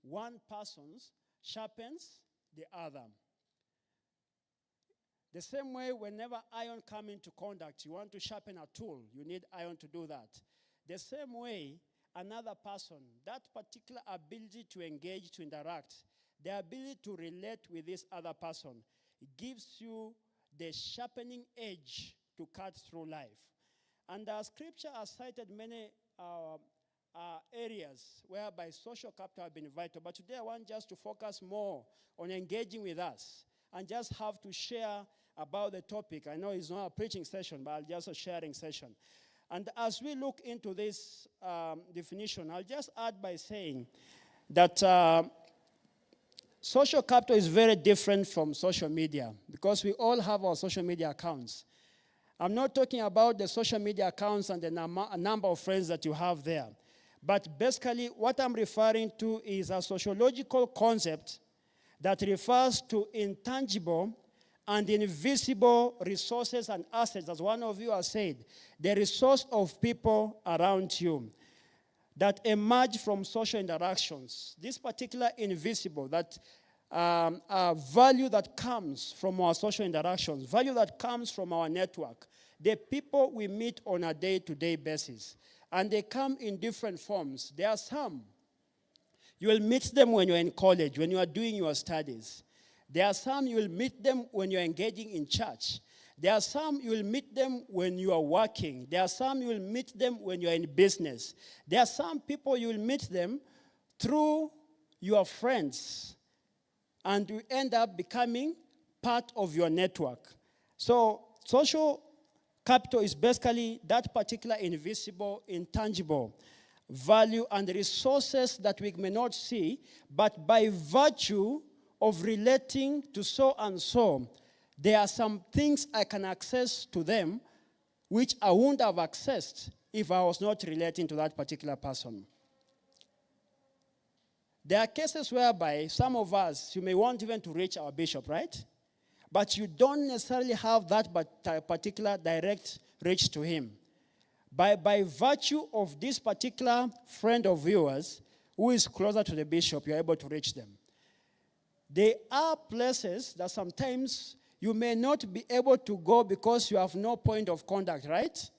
one person sharpens the other. The same way, whenever iron comes into contact, you want to sharpen a tool, you need iron to do that. The same way, another person, that particular ability to engage, to interact, the ability to relate with this other person, gives you the sharpening edge to cut through life. And scripture has cited many areas whereby social capital have been vital. But today I want just to focus more on engaging with us and just have to share about the topic. I know it's not a preaching session, but just a sharing session. And as we look into this definition, I'll just add by saying that social capital is very different from social media because we all have our social media accounts. I'm not talking about the social media accounts and the number of friends that you have there. But basically, what I'm referring to is a sociological concept that refers to intangible and invisible resources and assets, as one of you has said, the resource of people around you that emerge from social interactions. This particular invisible, that value that comes from our social interactions, value that comes from our network, the people we meet on a day-to-day basis. And they come in different forms. There are some. You will meet them when you're in college, when you are doing your studies. There are some you will meet them when you're engaging in church. There are some you will meet them when you are working. There are some you will meet them when you're in business. There are some people you will meet them through your friends. And you end up becoming part of your network. So social capital is basically that particular invisible, intangible value and resources that we may not see, but by virtue of relating to so and so, there are some things I can access to them which I wouldn't have accessed if I was not relating to that particular person. There are cases whereby some of us, you may want even to reach our bishop, right? But you don't necessarily have that particular direct reach to him. By virtue of this particular friend of yours who is closer to the bishop, you're able to reach them. There are places that sometimes you may not be able to go because you have no point of contact, right?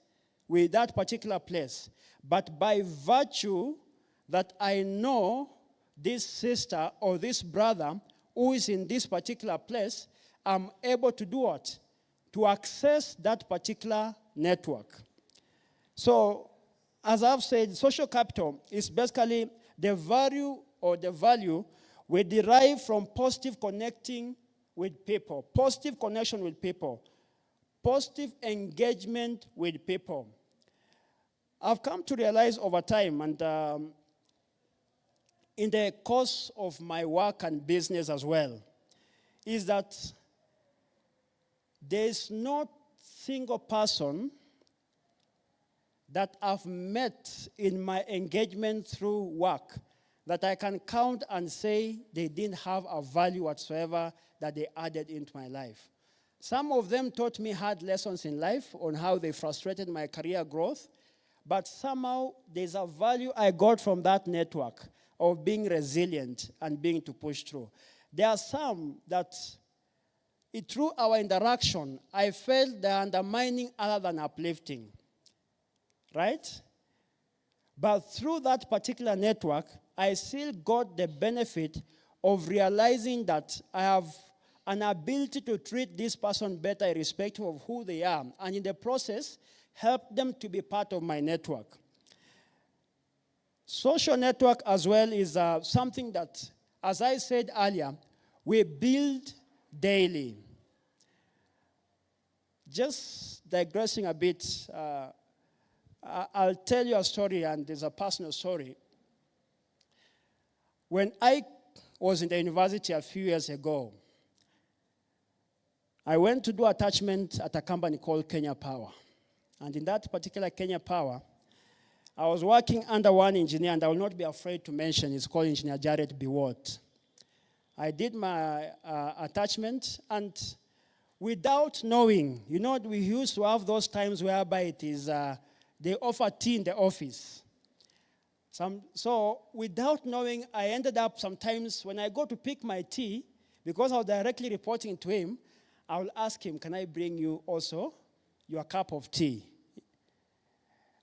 With that particular place. But by virtue that I know this sister or this brother who is in this particular place, I'm able to do what? To access that particular network. So, as I've said, social capital is basically the value we derive from positive connecting with people, positive connection with people, positive engagement with people. I've come to realize over time, and in the course of my work and business as well, is that there's not single person that I've met in my engagement through work that I can count and say they didn't have a value whatsoever that they added into my life. Some of them taught me hard lessons in life on how they frustrated my career growth, but somehow there's a value I got from that network of being resilient and being to push through. There are some that through our interaction, I felt they're undermining other than uplifting. Right? But through that particular network, I still got the benefit of realizing that I have an ability to treat this person better irrespective of who they are. And in the process, help them to be part of my network. Social network as well is something that, as I said earlier, we build daily. Just digressing a bit, I'll tell you a story, and there's a personal story. When I was in the university a few years ago, I went to do attachment at a company called Kenya Power. And in that particular Kenya Power, I was working under one engineer, and I will not be afraid to mention, it's called Engineer Jared Biwott. I did my attachment, and without knowing, we used to have those times whereby it is, they offer tea in the office. So without knowing, I ended up sometimes when I go to pick my tea, because I was directly reporting to him, I will ask him, can I bring you also your cup of tea?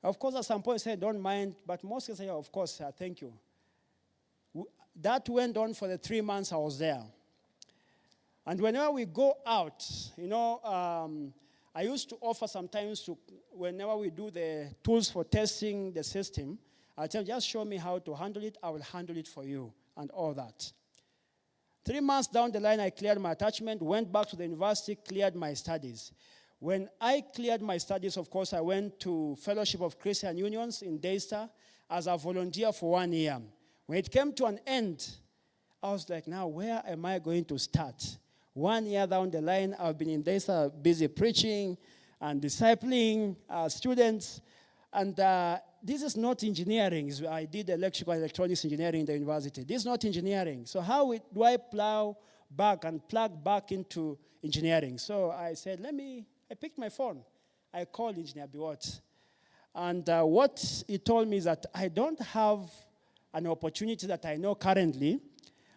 Of course, at some point, he said, don't mind, but most cases, of course, thank you. That went on for the 3 months I was there. And whenever we go out, I used to offer sometimes whenever we do the tools for testing the system, I'll tell you, just show me how to handle it, I will handle it for you, and all that. 3 months down the line, I cleared my attachment, went back to the university, cleared my studies. When I cleared my studies, of course, I went to Fellowship of Christian Unions in Daystar as a volunteer for 1 year. When it came to an end, I was like, now where am I going to start? 1 year down the line, I've been in Daystar busy preaching and discipling students. And this is not engineering. I did electrical and electronics engineering in the university. This is not engineering. So how do I plow back and plug back into engineering? So I said, I picked my phone. I called Engineer Biwott. And what he told me is that I don't have an opportunity that I know currently,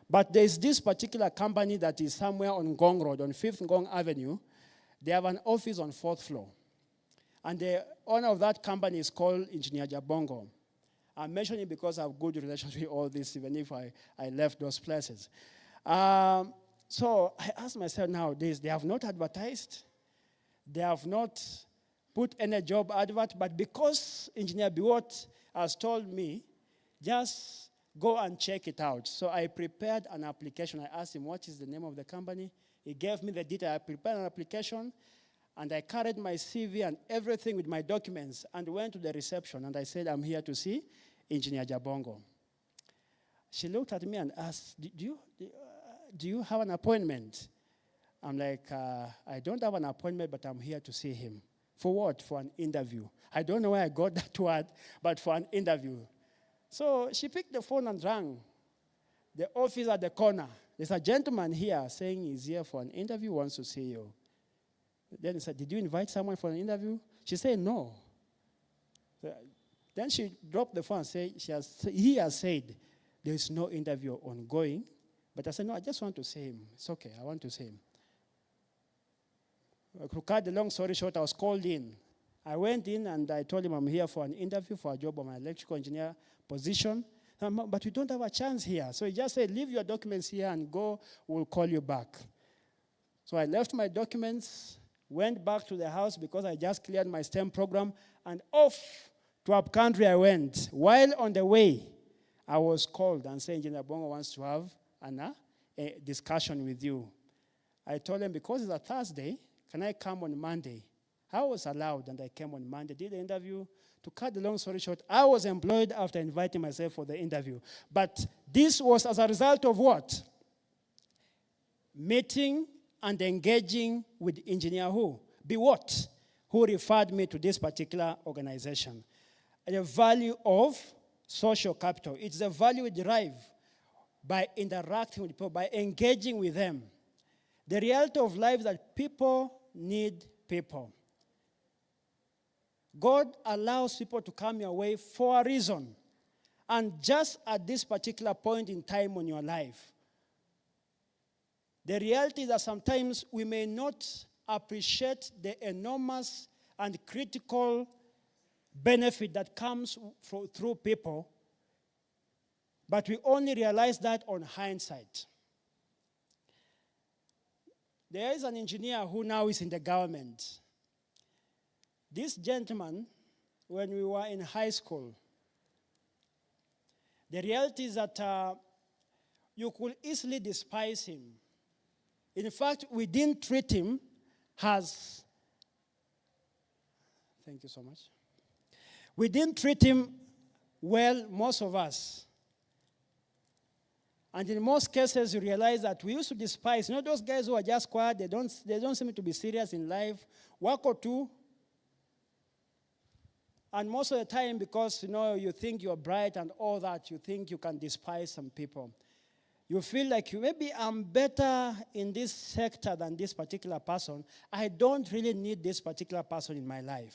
but there's this particular company that is somewhere on Ngong Road, on 5th Ngong Avenue. They have an office on 4th floor. And the owner of that company is called Engineer Jabongo. I'm mentioning it because I have good relations with all this, even if I left those places. So I asked myself nowadays, they have not advertised. They have not put any job advert. But because Engineer Biwott has told me, just go and check it out. So I prepared an application. I asked him, what is the name of the company? He gave me the detail. I prepared an application. And I carried my CV and everything with my documents and went to the reception. And I said, I'm here to see Engineer Jabongo. She looked at me and asked, do you have an appointment? I'm like, I don't have an appointment, but I'm here to see him. For what? For an interview. I don't know where I got that word, but for an interview. So she picked the phone and rang the office at the corner. There's a gentleman here saying he's here for an interview, wants to see you. Then he said, did you invite someone for an interview? She said, no. Then she dropped the phone and said, he has said there is no interview ongoing. But I said, no, I just want to see him. It's okay, I want to see him. To cut the long story short, I was called in. I went in and I told him I'm here for an interview for a job on my electrical engineer position. But we don't have a chance here. So he just said, leave your documents here and go, we'll call you back. So I left my documents, went back to the house because I just cleared my STEM program, and off to up country I went. While on the way, I was called and said, Engineer Bongo wants to have a discussion with you. I told him, because it's a Thursday, can I come on Monday? I was allowed, and I came on Monday, did the interview. To cut the long story short, I was employed after inviting myself for the interview. But this was as a result of what? Meeting and engaging with Engineer Biwott, who referred me to this particular organization. The value of social capital. It's the value we derive by interacting with people, by engaging with them. The reality of life is that people need people. God allows people to come your way for a reason. And just at this particular point in time in your life, the reality is that sometimes we may not appreciate the enormous and critical benefit that comes through people, but we only realize that on hindsight. There is an engineer who now is in the government. This gentleman, when we were in high school, the reality is that you could easily despise him. In fact, we didn't treat him as, thank you so much. We didn't treat him well, most of us. And in most cases, you realize that we used to despise, those guys who are just quiet, they don't seem to be serious in life, work or two. And most of the time, because, you think you're bright and all that, you think you can despise some people. You feel like maybe I'm better in this sector than this particular person. I don't really need this particular person in my life.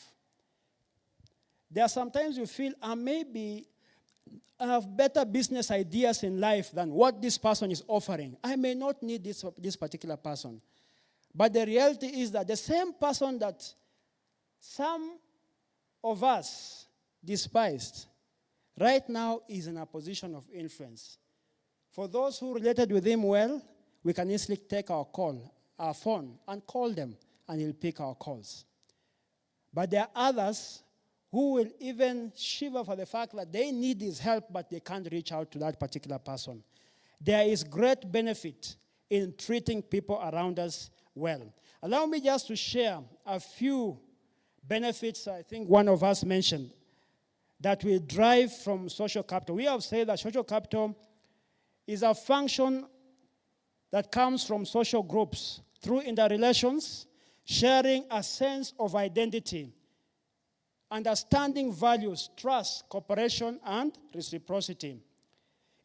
There are sometimes you feel, maybe have better business ideas in life than what this person is offering. I may not need this particular person. But the reality is that the same person that some of us despised, right now is in a position of influence. For those who related with him well, we can easily take our phone, and call them, and he'll pick our calls. But there are others who will even shiver for the fact that they need his help, but they can't reach out to that particular person. There is great benefit in treating people around us well. Allow me just to share a few benefits I think one of us mentioned that we derive from social capital. We have said that social capital is a function that comes from social groups through interrelations, sharing a sense of identity, understanding values, trust, cooperation, and reciprocity.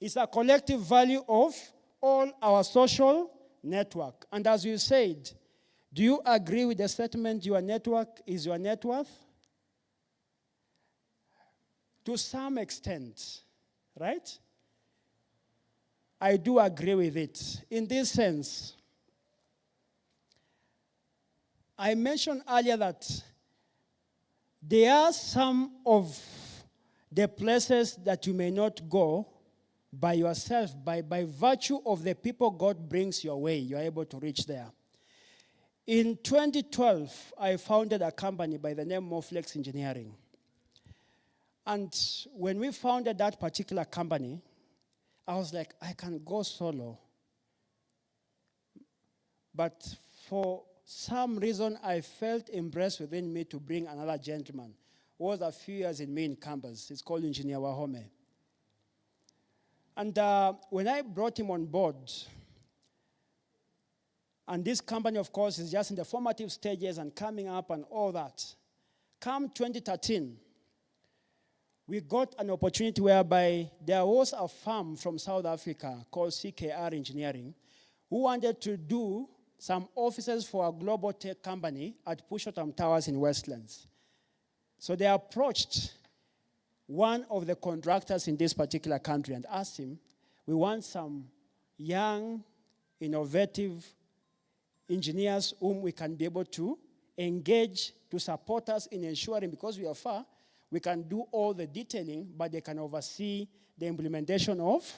It's a collective value of all our social network. And as you said, do you agree with the statement, your network is your net worth? To some extent, right? I do agree with it. In this sense, I mentioned earlier that there are some of the places that you may not go by yourself, by virtue of the people God brings your way, you're able to reach there. In 2012, I founded a company by the name Moflex Engineering. And when we founded that particular company, I was like, I can go solo. But for some reason, I felt impressed within me to bring another gentleman who was a few years in me in campus. It's called Engineer Wahome. And when I brought him on board, and this company, of course, is just in the formative stages and coming up and all that. Come 2013, we got an opportunity whereby there was a firm from South Africa called CKR Engineering who wanted to do some offices for a global tech company at Pushotam Towers in Westlands. So they approached one of the contractors in this particular country and asked him, we want some young, innovative engineers whom we can be able to engage to support us in ensuring, because we are far, we can do all the detailing, but they can oversee the implementation of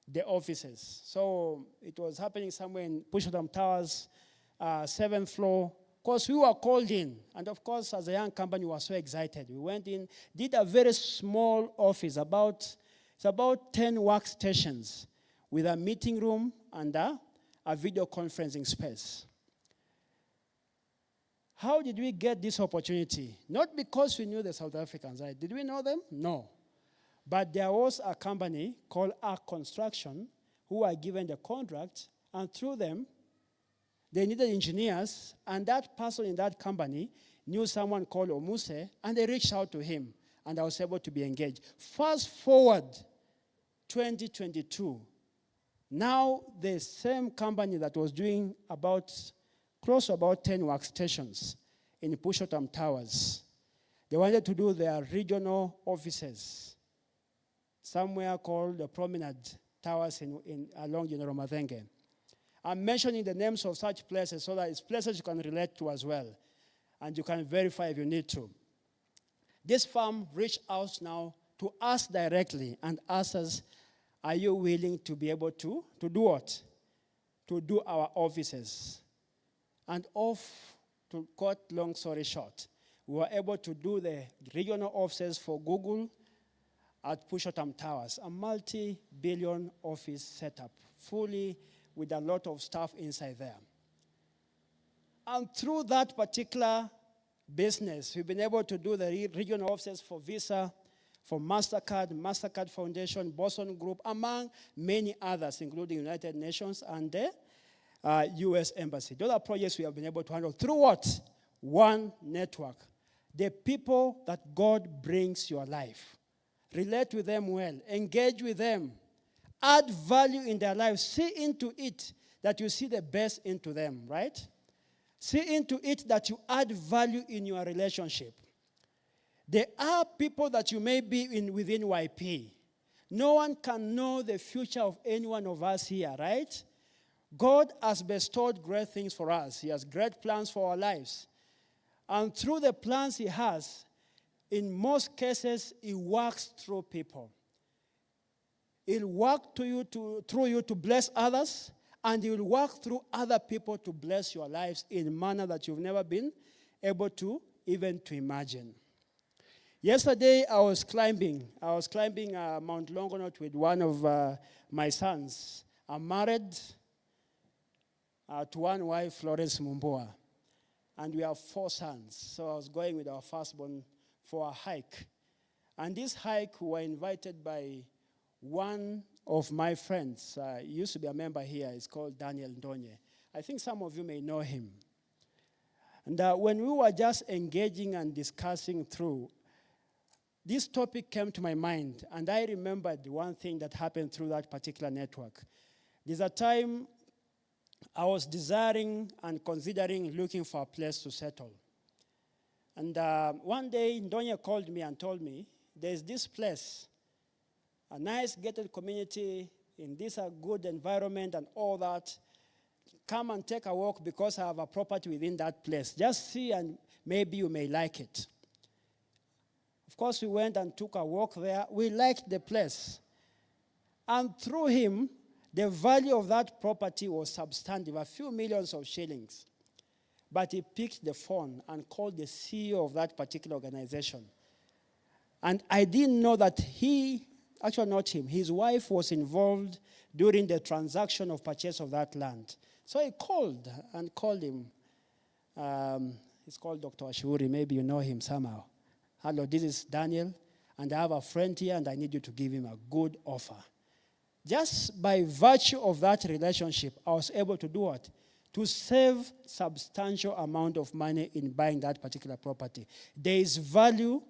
the offices. So it was happening somewhere in Pushotam Towers, 7th floor. Of course, we were called in. And of course, as a young company, we were so excited. We went in, did a very small office, it's about 10 workstations with a meeting room and a video conferencing space. How did we get this opportunity? Not because we knew the South Africans, right? Did we know them? No. But there was a company called Arc Construction who were given the contract, and through them, they needed engineers, and that person in that company knew someone called Omuse, and they reached out to him, and I was able to be engaged. Fast forward 2022, now the same company that was doing close to about 10 workstations in Pushotam Towers, they wanted to do their regional offices somewhere called the Promenade Towers along General Mathenge. I'm mentioning the names of such places so that it's places you can relate to as well, and you can verify if you need to. This firm reached out now to us directly and asked us, are you willing to be able to do what? To do our offices. And to cut long story short, we were able to do the regional offices for Google at Pushotam Towers, a multi-billion office setup, fully with a lot of staff inside there. And through that particular business, we've been able to do the regional offices for Visa, for MasterCard Foundation, Boston Group, among many others, including United Nations and the U.S. Embassy. Those are projects we have been able to handle through what? One network. The people that God brings your life. Relate with them well. Engage with them. Add value in their lives. See into it that you see the best into them, right? See into it that you add value in your relationship. There are people that you may be within YP, No one can know the future of any one of us here, right? God has bestowed great things for us. He has great plans for our lives. And through the plans he has, in most cases, he works through people. He'll work through you to bless others, and he will work through other people to bless your lives in a manner that you've never been able to even to imagine. Yesterday, I was climbing Mount Longonot with one of my sons. I'm married to one wife, Florence Mumboa, and we have 4 sons. So I was going with our firstborn for a hike. And this hike, we were invited by one of my friends. He used to be a member here. He's called Daniel Ndonye. I think some of you may know him. And when we were just engaging and discussing through, this topic came to my mind, and I remembered one thing that happened through that particular network. There's a time I was desiring and considering looking for a place to settle. And one day, Ndonye called me and told me, there's this place, a nice gated community, in this good environment and all that. Come and take a walk because I have a property within that place. Just see and maybe you may like it. Of course, we went and took a walk there. We liked the place. And through him, the value of that property was substantive, a few millions of shillings. But he picked the phone and called the CEO of that particular organization. And I didn't know that actually not him, his wife was involved during the transaction of purchase of that land. So I called him. He's called Dr. Ashuri. Maybe you know him somehow. Hello, this is Daniel, and I have a friend here, and I need you to give him a good offer. Just by virtue of that relationship, I was able to do what? To save substantial amount of money in buying that particular property. There is value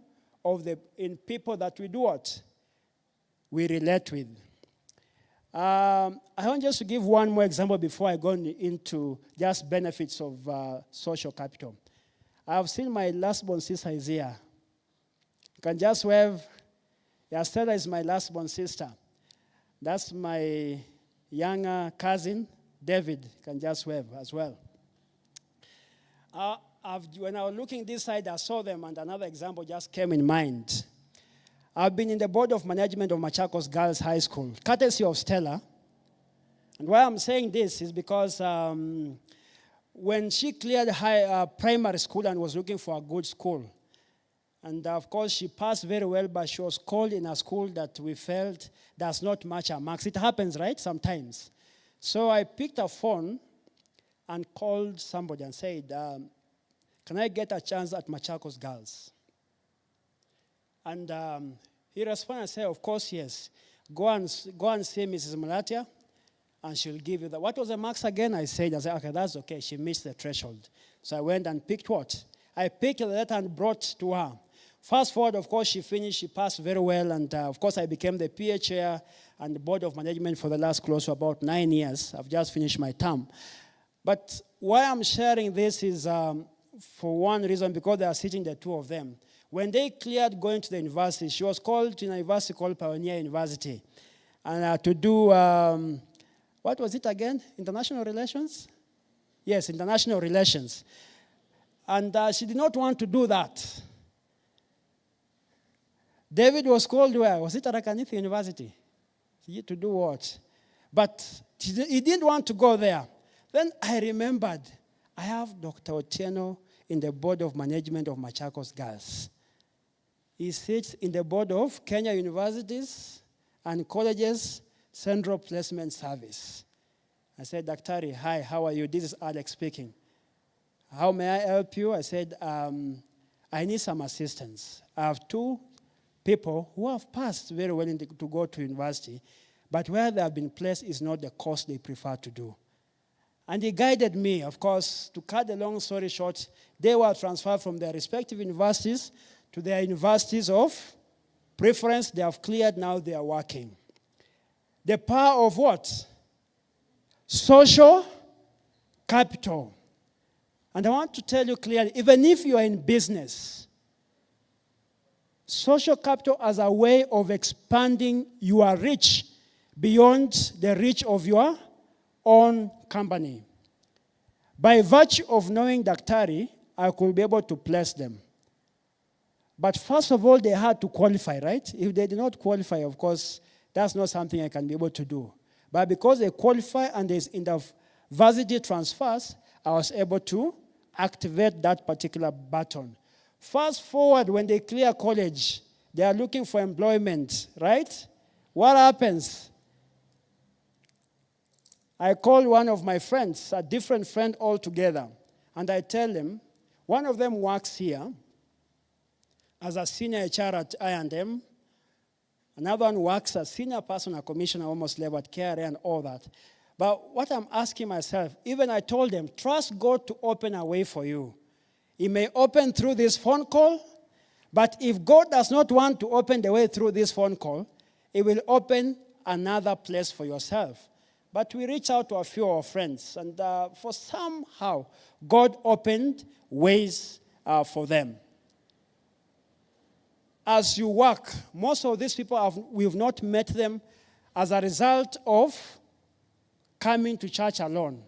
in people that we do what? We relate with. I want just to give one more example before I go into just benefits of social capital. I have seen my last-born sister is here. You can just wave. Stella is my last-born sister. That's my younger cousin, David. You can just wave as well. When I was looking this side, I saw them, and another example just came in mind. I've been in the board of management of Machakos Girls High School, courtesy of Stella. And why I'm saying this is because when she cleared primary school and was looking for a good school, and of course she passed very well, but she was called in a school that we felt does not match her marks. It happens, right, sometimes. So I picked a phone and called somebody and said, can I get a chance at Machakos Girls? And he responded and said, of course, yes. Go and see Mrs. Malatia, and she'll give you that. What was the marks again? I said, okay, that's okay. She missed the threshold. So I went and picked what? I picked the letter and brought to her. Fast forward, of course, she finished. She passed very well. And, of course, I became the PA chair and the board of management for the last close to about 9 years. I've just finished my term. But why I'm sharing this is for one reason, because they are sitting the two of them. When they cleared going to the university, she was called to a university called Pioneer University. And to do, what was it again? International relations? Yes, international relations. And she did not want to do that. David was called where? Was it at Rakanithi University? To do what? But he didn't want to go there. Then I remembered, I have Dr. Otieno in the board of management of Machakos Girls. He sits in the board of Kenya Universities and Colleges Central Placement Service. I said, Daktari, hi, how are you? This is Alex speaking. How may I help you? I said, I need some assistance. I have 2 people who have passed very well to go to university, but where they have been placed is not the course they prefer to do. And he guided me, of course, to cut the long story short. They were transferred from their respective universities to their universities of preference. They have cleared, now they are working. The power of what? Social capital. And I want to tell you clearly, even if you are in business, social capital as a way of expanding your reach beyond the reach of your own company. By virtue of knowing Daktari, I could be able to place them. But first of all, they had to qualify, right? If they did not qualify, of course, that's not something I can be able to do. But because they qualify and there's university transfers, I was able to activate that particular button. Fast forward, when they clear college, they are looking for employment, right? What happens? I call one of my friends, a different friend altogether, and I tell him, one of them works here as a senior HR at I&M. Another one works as senior personal commissioner, almost level at KRA and all that. But what I'm asking myself, even I told them, trust God to open a way for you. He may open through this phone call, but if God does not want to open the way through this phone call, He will open another place for yourself. But we reached out to a few of our friends, and for somehow, God opened ways for them. As you work, most of these people, we've not met them as a result of coming to church alone.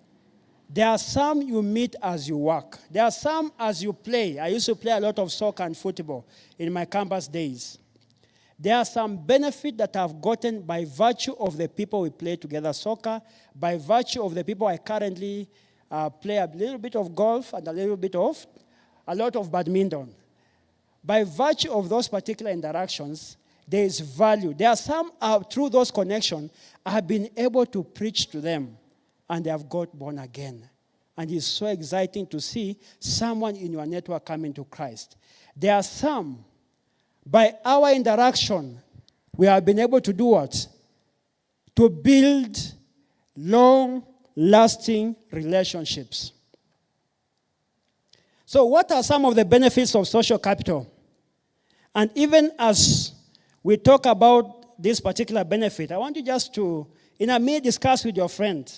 There are some you meet as you work. There are some as you play. I used to play a lot of soccer and football in my campus days. There are some benefit that I've gotten by virtue of the people we play together soccer, by virtue of the people I currently play a little bit of golf and a lot of badminton. By virtue of those particular interactions, there is value. There are some, through those connections, I have been able to preach to them, and they have got born again. And it's so exciting to see someone in your network coming to Christ. There are some, by our interaction, we have been able to do what? To build long-lasting relationships. So what are some of the benefits of social capital? And even as we talk about this particular benefit, I want you just to, in a minute, discuss with your friend,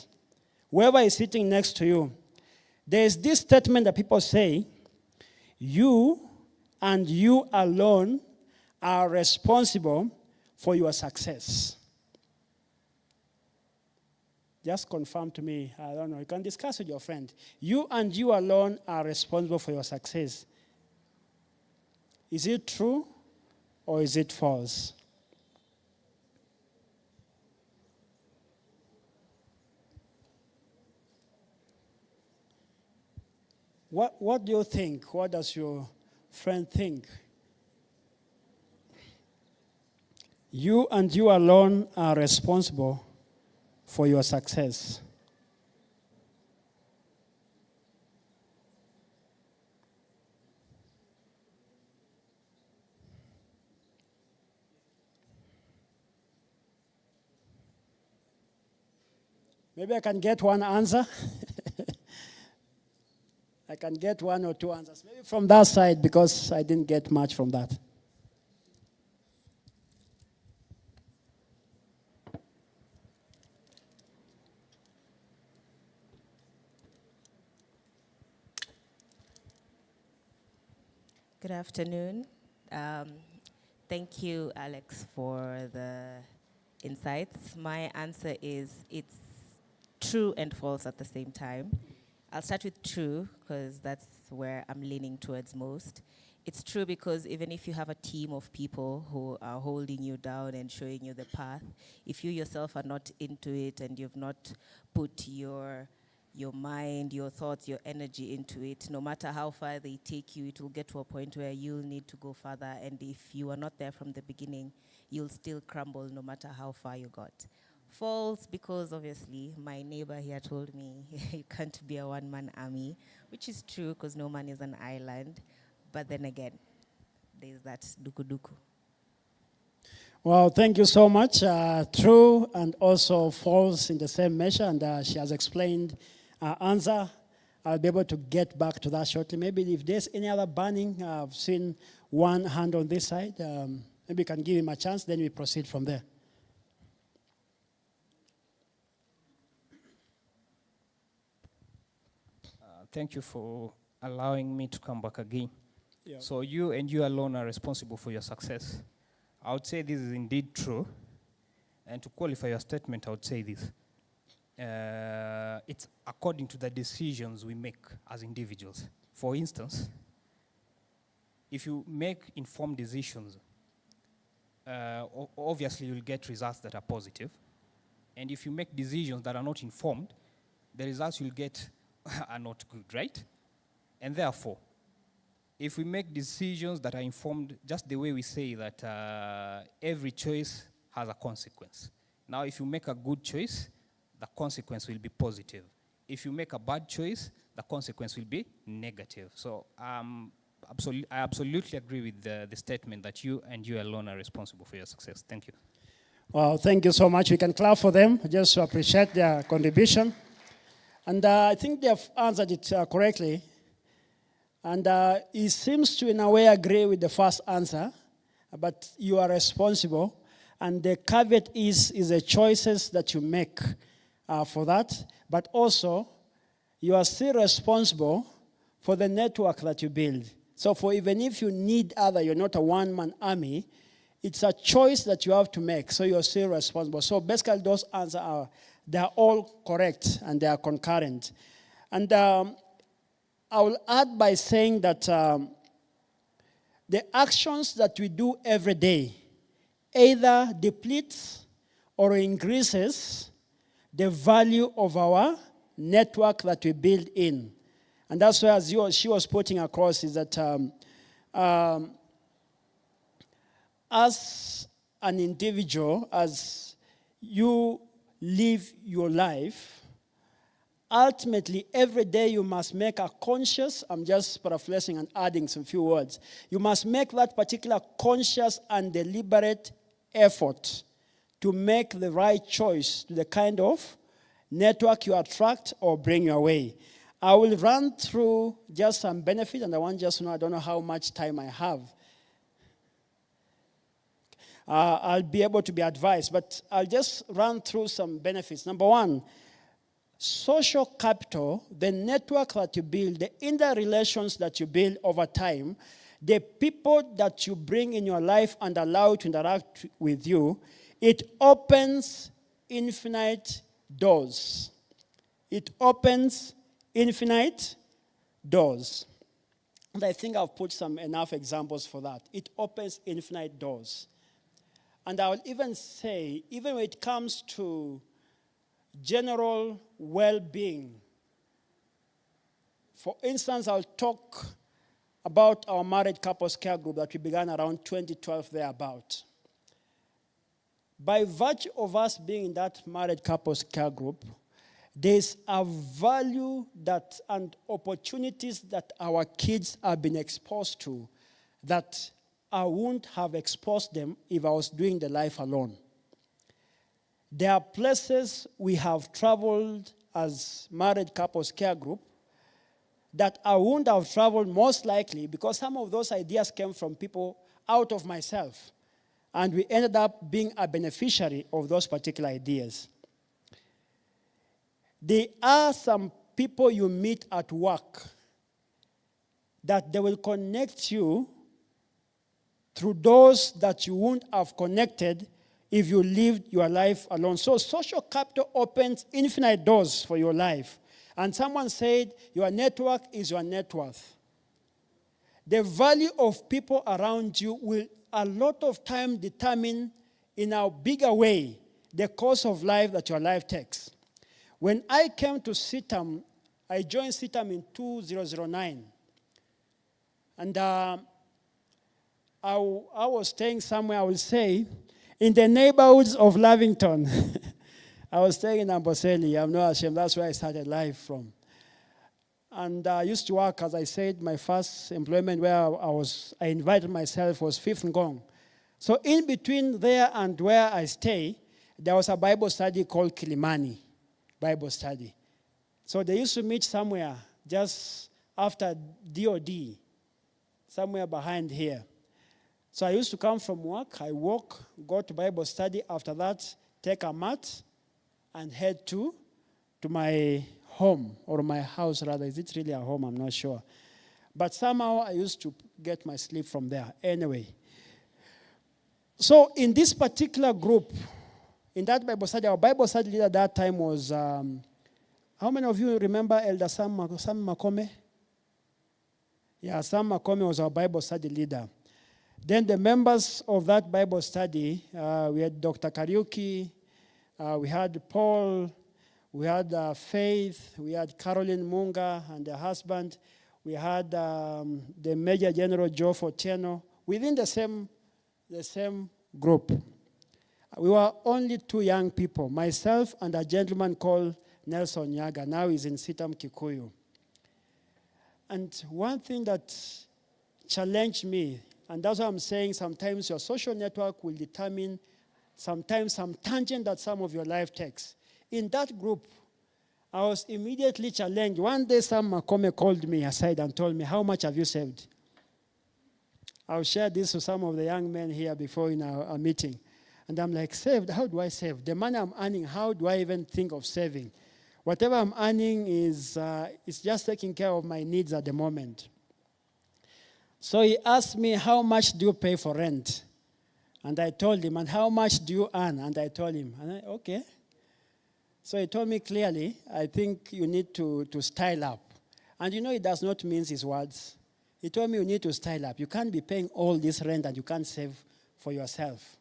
whoever is sitting next to you. There is this statement that people say, you and you alone are responsible for your success. Just confirm to me. I don't know. You can discuss with your friend. You and you alone are responsible for your success. Is it true or is it false? What do you think? What does your friend think? You and you alone are responsible for your success. Maybe I can get one answer. I can get one or two answers. Maybe from that side, because I didn't get much from that. Good afternoon. Thank you, Alex, for the insights. My answer is it's true and false at the same time. I'll start with true, because that's where I'm leaning towards most. It's true because even if you have a team of people who are holding you down and showing you the path, if you yourself are not into it and you've not put your mind, your thoughts, your energy into it, no matter how far they take you, it will get to a point where you'll need to go further. And if you are not there from the beginning, you'll still crumble no matter how far you got. False, because obviously my neighbor here told me you can't be a one-man army, which is true because no man is an island. But then again, there's that duku-duku. Well, thank you so much. True and also false in the same measure, and she has explained our answer. I'll be able to get back to that shortly. Maybe if there's any other burning, I've seen one hand on this side. Maybe you can give him a chance, then we proceed from there. Thank you for allowing me to come back again. Yeah. So you and you alone are responsible for your success. I would say this is indeed true. And to qualify your statement, I would say this. It's according to the decisions we make as individuals. For instance, if you make informed decisions, obviously you'll get results that are positive. And if you make decisions that are not informed, the results you'll get are not good, right? And therefore, if we make decisions that are informed, just the way we say that every choice has a consequence. Now, if you make a good choice, the consequence will be positive. If you make a bad choice, the consequence will be negative. So I absolutely agree with the statement that you and you alone are responsible for your success. Thank you. Well, thank you so much. We can clap for them just to appreciate their contribution. And I think they have answered it correctly. And it seems to, in a way, agree with the first answer, but you are responsible. And the caveat is the choices that you make for that. But also, you are still responsible for the network that you build. So for even if you need other, you're not a one-man army, it's a choice that you have to make, so you're still responsible. So basically, those answers they're all correct and they are concurrent. And I will add by saying that the actions that we do every day either depletes or increases the value of our network that we build in. And that's why, as she was putting across, is that as an individual, as you live your life, ultimately, every day you must make a conscious, I'm just paraphrasing and adding some few words, you must make that particular conscious and deliberate effort to make the right choice to the kind of network you attract or bring your way. I will run through just some benefits, and I want just to know, I don't know how much time I have. I'll be able to be advised, but I'll just run through some benefits. Number one, social capital, the network that you build, the interrelations that you build over time, the people that you bring in your life and allow to interact with you, it opens infinite doors. It opens infinite doors. And I think I've put some enough examples for that. It opens infinite doors. And I will even say, even when it comes to general well-being, for instance, I'll talk about our married couples care group that we began around 2012 thereabout. By virtue of us being in that married couples care group, there's a value that and opportunities that our kids have been exposed to that I wouldn't have exposed them if I was doing the life alone. There are places we have traveled as married couples care group that I wouldn't have traveled most likely because some of those ideas came from people out of myself. And we ended up being a beneficiary of those particular ideas. There are some people you meet at work that they will connect you through doors that you wouldn't have connected if you lived your life alone. So social capital opens infinite doors for your life. And someone said, your network is your net worth. The value of people around you will a lot of time determine in a bigger way the course of life that your life takes. When I came to CITAM, I joined CITAM in 2009. And I was staying somewhere, I will say, in the neighborhoods of Lavington. I was staying in Amboseli. I'm not ashamed. That's where I started life from. And I used to work, as I said, my first employment where I invited myself was 5th Ngong. So in between there and where I stay, there was a Bible study called Kilimani Bible Study. So they used to meet somewhere just after DOD, somewhere behind here. So I used to come from work, I walk, go to Bible study. After that, take a mat and head to my home, or my house rather. Is it really a home? I'm not sure. But somehow I used to get my sleep from there. Anyway. So in this particular group, in that Bible study, our Bible study leader at that time was, how many of you remember Elder Sam Makome? Yeah, Sam Makome was our Bible study leader. Then the members of that Bible study, we had Dr. Kariuki, we had Paul, we had Faith, we had Caroline Munga and her husband, we had the Major General Joe Fortieno, within the same group. We were only 2 young people, myself and a gentleman called Nelson Nyaga. Now he's in Sitam Kikuyu. And one thing that challenged me, and that's what I'm saying, sometimes your social network will determine sometimes some tangent that some of your life takes. In that group, I was immediately challenged. One day, Sam Makome called me aside and told me, how much have you saved? I'll share this with some of the young men here before in our meeting. And I'm like, saved? How do I save? The money I'm earning, how do I even think of saving? Whatever I'm earning is it's just taking care of my needs at the moment. So he asked me, how much do you pay for rent? And I told him, and how much do you earn? And I told him, and okay. So he told me clearly, I think you need to style up. And you know, it does not mince his words. He told me you need to style up. You can't be paying all this rent and you can't save for yourself.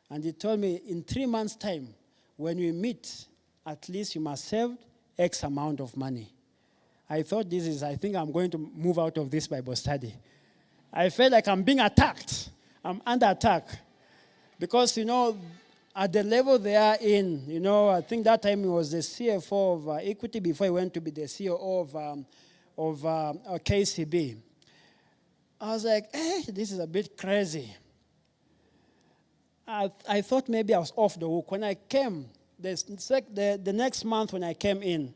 And he told me in 3 months' time, when we meet, at least you must save X amount of money. I thought I think I'm going to move out of this Bible study. I felt like I'm being attacked. I'm under attack. Because, at the level they are in, I think that time he was the CFO of Equity before he went to be the CEO of KCB. I was like, this is a bit crazy. I thought maybe I was off the hook. When I came, the next month when I came in,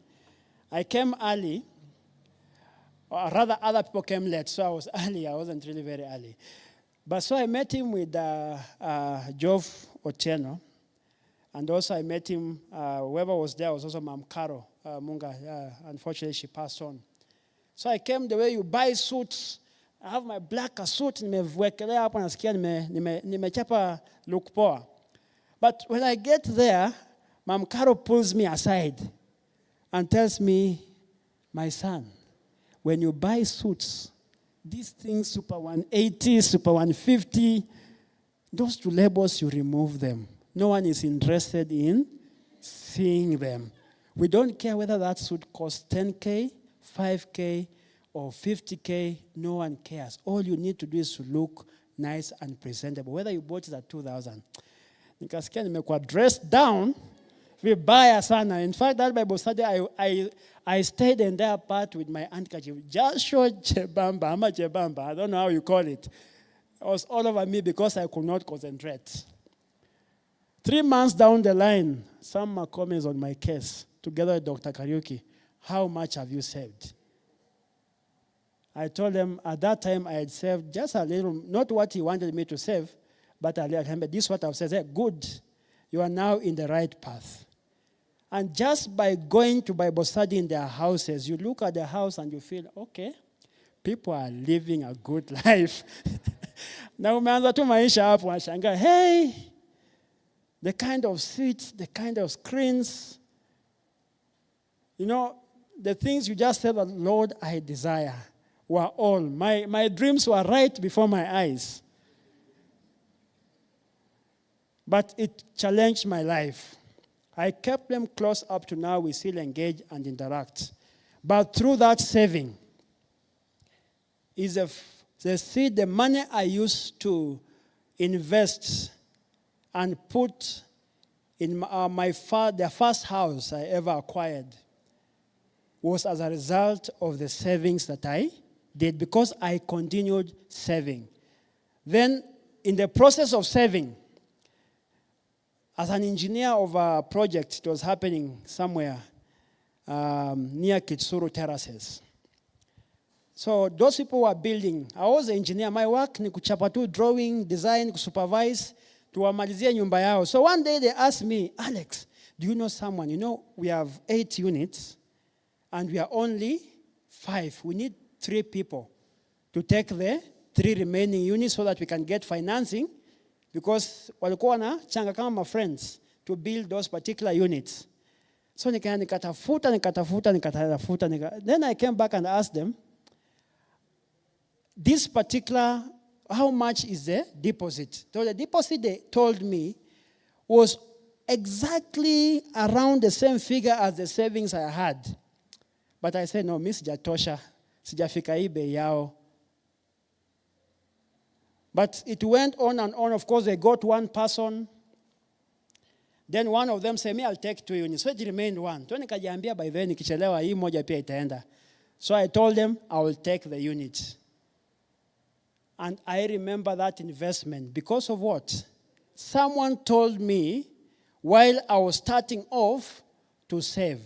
I came early, or rather other people came late, so I was early. I wasn't really very early. But so I met him with Jove Otieno, and also I met him, whoever was there was also Mam Karo Munga. Unfortunately, she passed on. So I came the way you buy suits. I have my black suit, nimewekelea hapo nasikia nimechapa look poa. But when I get there, Mam Karo pulls me aside and tells me, my son, when you buy suits, these things, Super 180, Super 150, those 2 labels, you remove them. No one is interested in seeing them. We don't care whether that suit costs 10K, 5K, or 50K. No one cares. All you need to do is to look nice and presentable. Whether you bought it at 2,000. Nikasikia nimekuwa dressed down, vibaya sana. In fact, that Bible study, I stayed the entire part with my handkerchief. Just showed Jebamba, ama Jebamba, I don't know how you call it. It was all over me because I could not concentrate. 3 months down the line, Sam Makome is on my case, together with Dr. Kariuki. How much have you saved? I told them at that time I had saved just a little, not what he wanted me to save, but I remember this is what I've said. Hey, good, you are now in the right path. And just by going to Bible study in their houses, you look at the house and you feel, okay, people are living a good life. Na umeanza tu maisha hapo, unashangaa, hey, the kind of seats, the kind of screens, the things you just said, Lord, I desire, were all. My dreams were right before my eyes. But it challenged my life. I kept them close up to now. We still engage and interact. But through that saving is the money I used to invest and put in the first house I ever acquired was as a result of the savings that I did because I continued saving. Then in the process of saving, as an engineer of a project, it was happening somewhere near Kitsuru Terraces. So those people were building. I was an engineer. My work ni kuchapa tu drawing, design, supervise, tuwamalizie nyumba yao. So one day they asked me, Alex, do you know someone? We have 8 units and we are only 5. We need 3 people to take the 3 remaining units so that we can get financing, because walikuwa wanachanga kama my friends to build those particular units. So nikatafuta. Then I came back and asked them, this particular, how much is the deposit? So the deposit they told me was exactly around the same figure as the savings I had. But I said, no, Miss Jatosha, sijafika hii bei yao. But it went on and on. Of course, they got one person. Then one of them said, me, I'll take 2 units. So it remained 1. So nikajiambia by then, nikichelewa hii moja pia itaenda. So I told them, I will take the units. And I remember that investment because of what? Someone told me while I was starting off to save.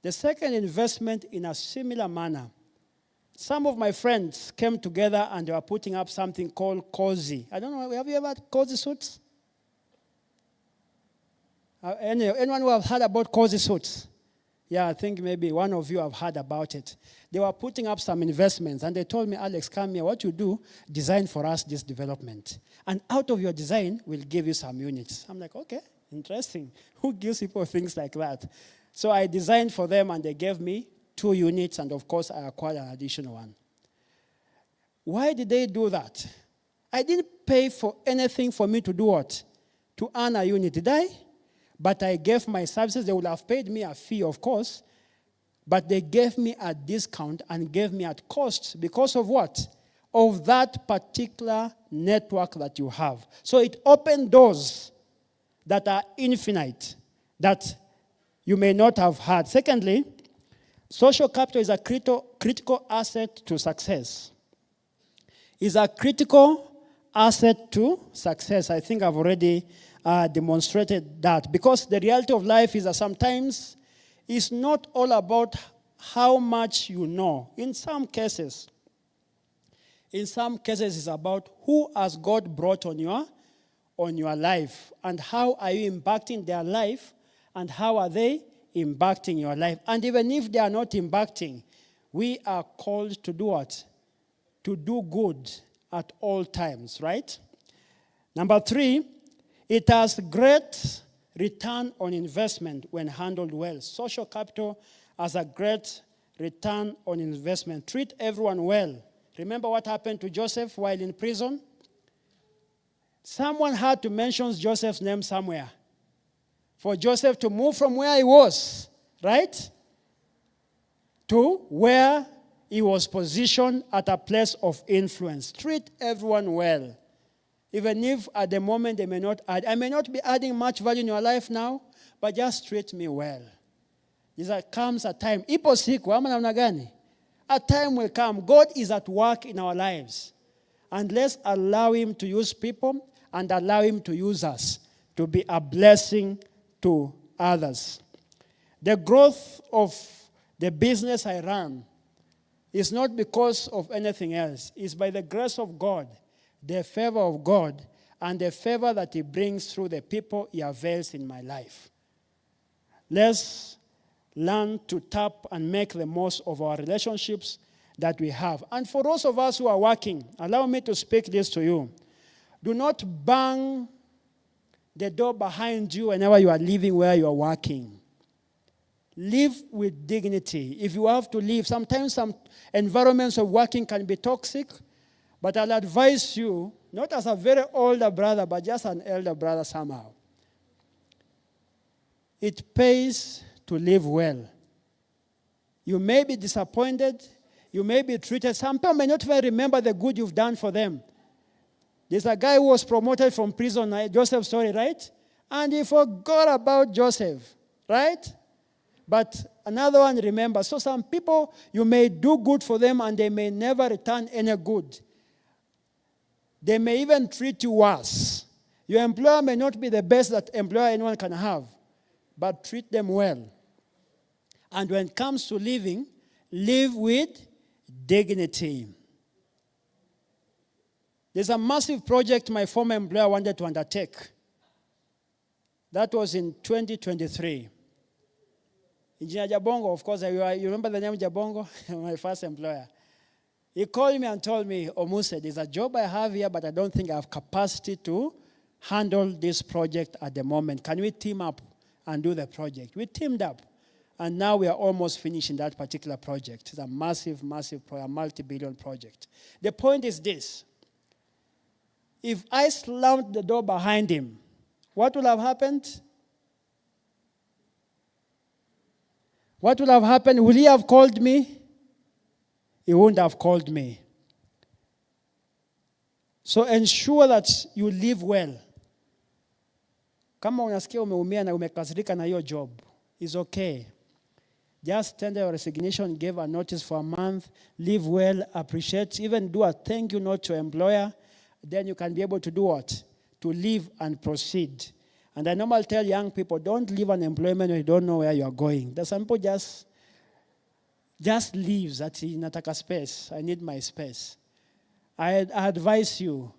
The second investment in a similar manner. Some of my friends came together and they were putting up something called cozy. I don't know, have you ever had cozy suits? Anyone who have heard about cozy suits? Yeah, I think maybe one of you have heard about it. They were putting up some investments and they told me, Alex, come here, what you do, design for us this development. And out of your design, we'll give you some units. I'm like, okay, interesting. Who gives people things like that? So I designed for them and they gave me 2 units, and of course I acquired an additional 1. Why did they do that? I didn't pay for anything for me to do what? To earn a unit, did I? But I gave my services. They would have paid me a fee, of course, but they gave me a discount and gave me at cost because of what? Of that particular network that you have. So it opened doors that are infinite, that you may not have had. Secondly, social capital is a critical asset to success. Is a critical asset to success. I think I've already demonstrated that, because the reality of life is that sometimes it's not all about how much you know. In some cases, it's about who has God brought on your life, and how are you impacting their life, and how are they impacting your life. And even if they are not impacting, we are called to do what? To do good at all times, right? Number 3, it has great return on investment when handled well. Social capital has a great return on investment. Treat everyone well. Remember what happened to Joseph while in prison? Someone had to mention Joseph's name somewhere for Joseph to move from where he was, right, to where he was positioned at a place of influence. Treat everyone well. Even if at the moment I may not be adding much value in your life now, but just treat me well. There comes a time. Ipo siku, ama namna gani? A time will come. God is at work in our lives. And let's allow him to use people and allow him to use us to be a blessing to others. The growth of the business I run is not because of anything else. It's by the grace of God, the favor of God, and the favor that he brings through the people he avails in my life. Let's learn to tap and make the most of our relationships that we have. And for those of us who are working, allow me to speak this to you. Do not bang the door behind you whenever you are leaving where you are working. Live with dignity. If you have to leave, sometimes some environments of working can be toxic, but I'll advise you, not as a very older brother, but just an elder brother somehow. It pays to live well. You may be disappointed. You may be treated. Some people may not even remember the good you've done for them. There's a guy who was promoted from prison, Joseph's story, right? And he forgot about Joseph, right? But another one remembers. So some people, you may do good for them and they may never return any good. They may even treat you worse. Your employer may not be the best that employer anyone can have, but treat them well. And when it comes to living, live with dignity. There's a massive project my former employer wanted to undertake. That was in 2023. Engineer Jabongo, of course, you remember the name Jabongo? My first employer. He called me and told me, Omuse, there's a job I have here, but I don't think I have capacity to handle this project at the moment. Can we team up and do the project? We teamed up. And now we are almost finishing that particular project. It's a massive, massive, multi-billion project. The point is this. If I slammed the door behind him, what would have happened? What would have happened? Would he have called me? He wouldn't have called me. So ensure that you live well. Kama unasikia umeumia na umekasirika na hiyo job, it's okay. Just tender your resignation, give a notice for a month, live well, appreciate, even do a thank you note to your employer. Then you can be able to do what? To live and proceed. And I normally tell young people, don't leave an employment when you don't know where you are going. There's some people just leaves that nataka space. I need my space. I advise you,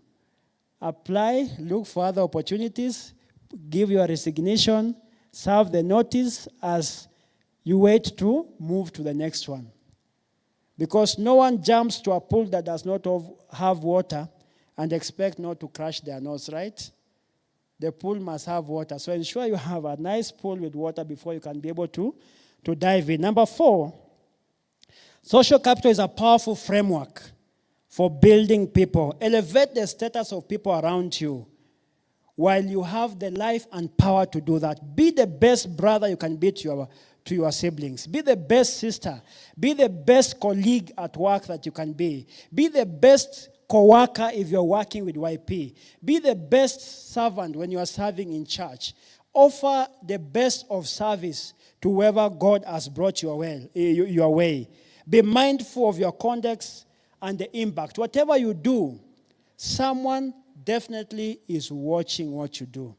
apply, look for other opportunities, give your resignation, serve the notice as you wait to move to the next one. Because no one jumps to a pool that does not have water and expect not to crash their nose, right? The pool must have water. So ensure you have a nice pool with water before you can be able to dive in. Number 4, social capital is a powerful framework for building people. Elevate the status of people around you while you have the life and power to do that. Be the best brother you can be to your siblings. Be the best sister. Be the best colleague at work that you can be. Be the best co-worker if you're working with YP. Be the best servant when you are serving in church. Offer the best of service to whoever God has brought your way. Be mindful of your conduct and the impact. Whatever you do, someone definitely is watching what you do.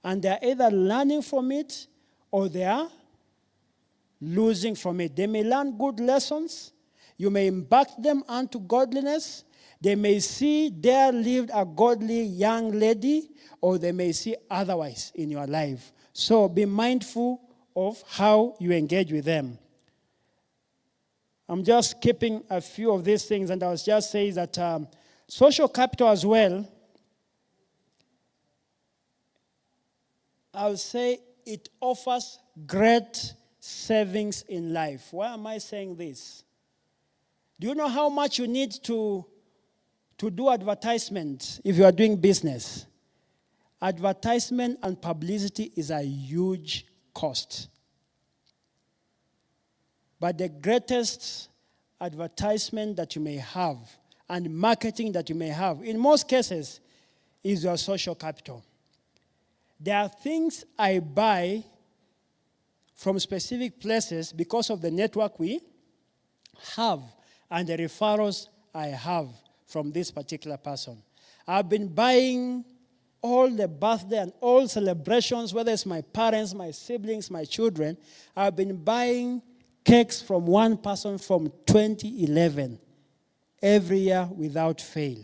And they're either learning from it or they are losing from it. They may learn good lessons. You may impact them unto godliness. They may see there lived a godly young lady, or they may see otherwise in your life. So be mindful of how you engage with them. I'm just skipping a few of these things, and I was just saying that social capital as well, I would say it offers great savings in life. Why am I saying this? Do you know how much you need to do advertisement if you are doing business? Advertisement and publicity is a huge cost. But the greatest advertisement that you may have and marketing that you may have, in most cases, is your social capital. There are things I buy from specific places because of the network we have and the referrals I have from this particular person. I've been buying all the birthday and all celebrations, whether it's my parents, my siblings, my children. I've been buying cakes from one person from 2011 every year without fail.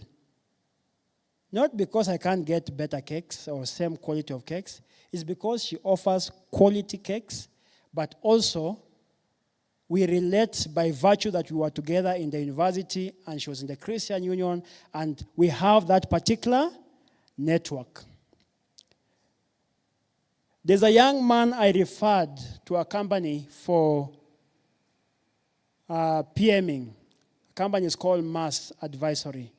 Not because I can't get better cakes or same quality of cakes. It's because she offers quality cakes, but also we relate by virtue that we were together in the university and she was in the Christian Union, and we have that particular network. There's a young man I referred to a company for PMing. The company is called Mass Advisory.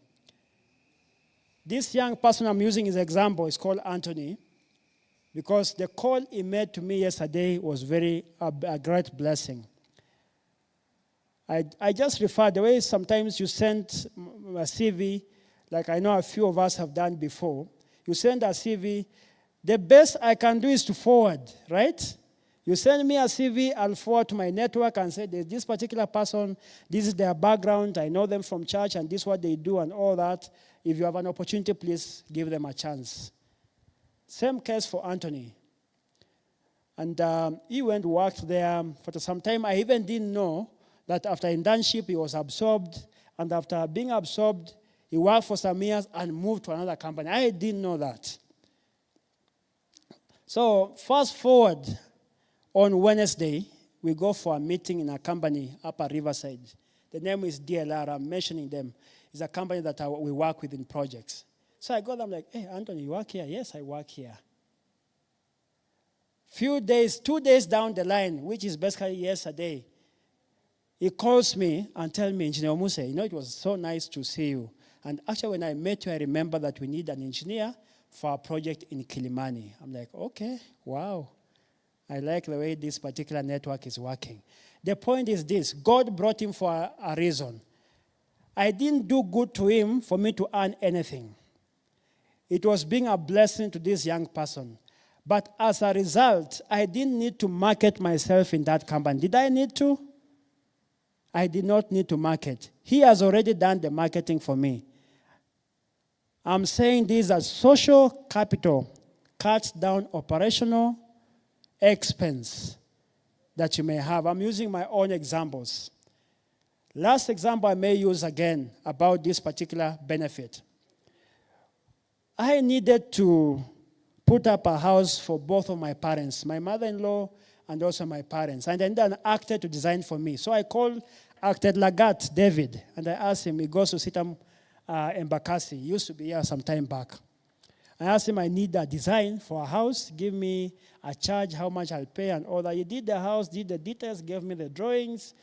This young person I'm using as an example is called Anthony, because the call he made to me yesterday was a great blessing. I just referred, the way sometimes you send a CV, like I know a few of us have done before, you send a CV, the best I can do is to forward, right? You send me a CV, I'll forward to my network and say, there's this particular person, this is their background, I know them from church, and this is what they do and all that. If you have an opportunity, please give them a chance. Same case for Anthony. And he went worked there for some time. I even didn't know that after internship, he was absorbed. And after being absorbed, he worked for some years and moved to another company. I didn't know that. So fast forward, on Wednesday, we go for a meeting in a company up at Riverside. The name is DLR. I'm mentioning them. It's a company that we work with in projects. So I got them like, hey, Anthony, you work here? Yes, I work here. 2 days down the line, which is basically yesterday, he calls me and tells me, Engineer Omuse, it was so nice to see you. And actually, when I met you, I remember that we need an engineer for a project in Kilimani. I'm like, okay, wow. I like the way this particular network is working. The point is this: God brought him for a reason. I didn't do good to him for me to earn anything. It was being a blessing to this young person. But as a result, I didn't need to market myself in that company. Did I need to? I did not need to market. He has already done the marketing for me. I'm saying this as social capital cuts down operational expense that you may have. I'm using my own examples. Last example I may use again about this particular benefit. I needed to put up a house for both of my parents, my mother-in-law and also my parents. And I needed an actor to design for me. So I called actor Lagat, David, and I asked him, he goes to Sitam Embakasi. He used to be here some time back. I asked him, I need a design for a house. Give me a charge, how much I'll pay and all that. He did the house, did the details, gave me the drawings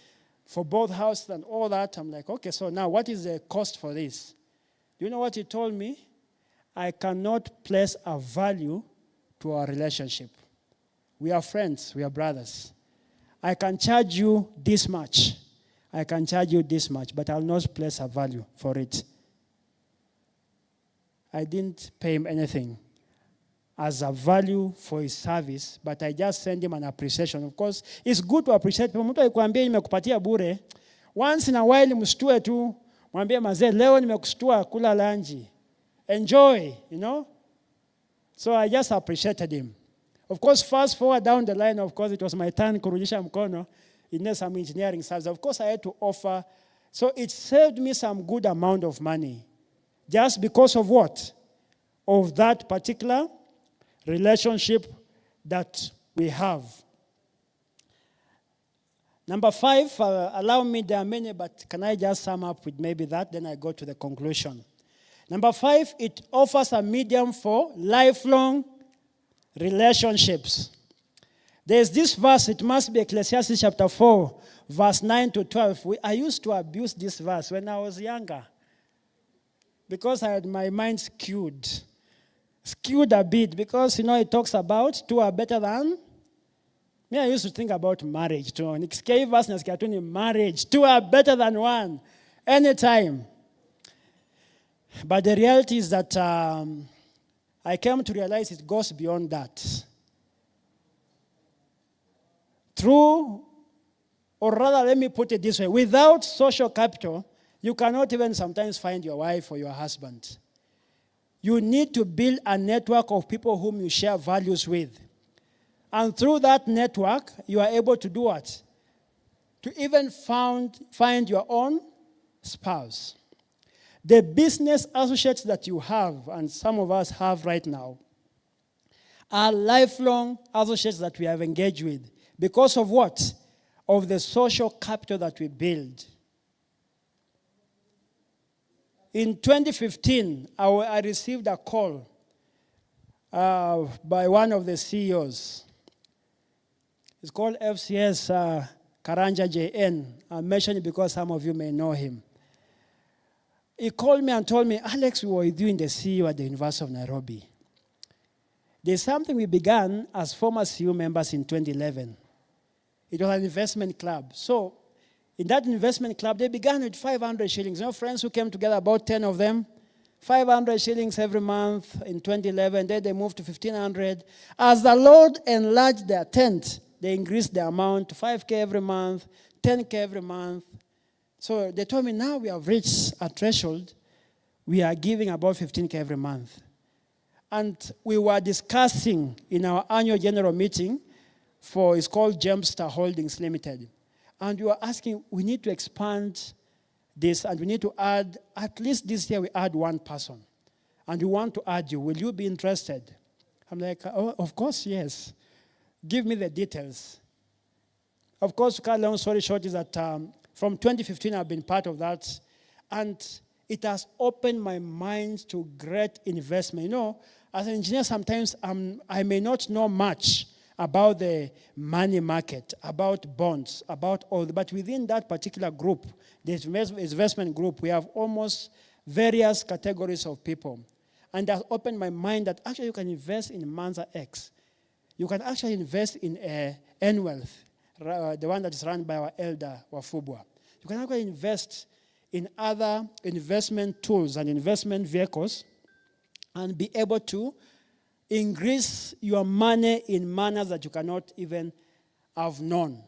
for both houses and all that. I'm like, okay, so now what is the cost for this? Do you know what he told me? I cannot place a value to our relationship. We are friends, we are brothers. I can charge you this much. I can charge you this much, but I'll not place a value for it. I didn't pay him anything as a value for his service, but I just sent him an appreciation. Of course, it's good to appreciate people. Mtu akikwambia nimekupatia bure, once in a while mshtue tu, mwambie mazee, leo nimekushtua kula lanji. Enjoy, So I just appreciated him. Of course, fast forward down the line, of course, it was my turn kurudisha mkono in some engineering service. Of course, I had to offer. So it saved me some good amount of money. Just because of what? Of that particular relationship that we have. Number 5, allow me, there are many, but can I just sum up with maybe that? Then I go to the conclusion. Number 5, it offers a medium for lifelong relationships. There's this verse, it must be Ecclesiastes chapter 4, verse 9 to 12. I used to abuse this verse when I was younger because I had my mind skewed a bit because, it talks about two are better than. Me, I used to think about marriage too. Marriage, two are better than one, anytime. But the reality is that I came to realize it goes beyond that. Or rather, let me put it this way. Without social capital, you cannot even sometimes find your wife or your husband. You need to build a network of people whom you share values with. And through that network, you are able to do what? To even find your own spouse. The business associates that you have, and some of us have right now, are lifelong associates that we have engaged with. Because of what? Of the social capital that we build. In 2015, I received a call by one of the CEOs. It's called FCS Karanja JN. I'm mentioning it because some of you may know him. He called me and told me, Alex, we were with you in the CEO at the University of Nairobi. There's something we began as former CEO members in 2011. It was an investment club. So in that investment club, they began with 500 shillings. Friends who came together, about 10 of them, 500 shillings every month in 2011. Then they moved to 1,500. As the Lord enlarged their tent, they increased the amount to 5K every month, 10K every month. So they told me, now we have reached a threshold. We are giving about 15K every month. And we were discussing in our annual general meeting it's called Gemstar Holdings Limited. And we were asking, we need to expand this and we need to add, at least this year we add one person. And we want to add you. Will you be interested? I'm like, oh, of course, yes. Give me the details. Of course, to cut long story short is that From 2015, I've been part of that. And it has opened my mind to great investment. You know, as an engineer, sometimes I may not know much about the money market, about bonds, about all. But within that particular group, the investment group, we have almost various categories of people. And that opened my mind that actually you can invest in Manza X. You can actually invest in N-Wealth, the one that is run by our elder, Wafubwa. You can actually invest in other investment tools and investment vehicles and be able to increase your money in manners that you cannot even have known.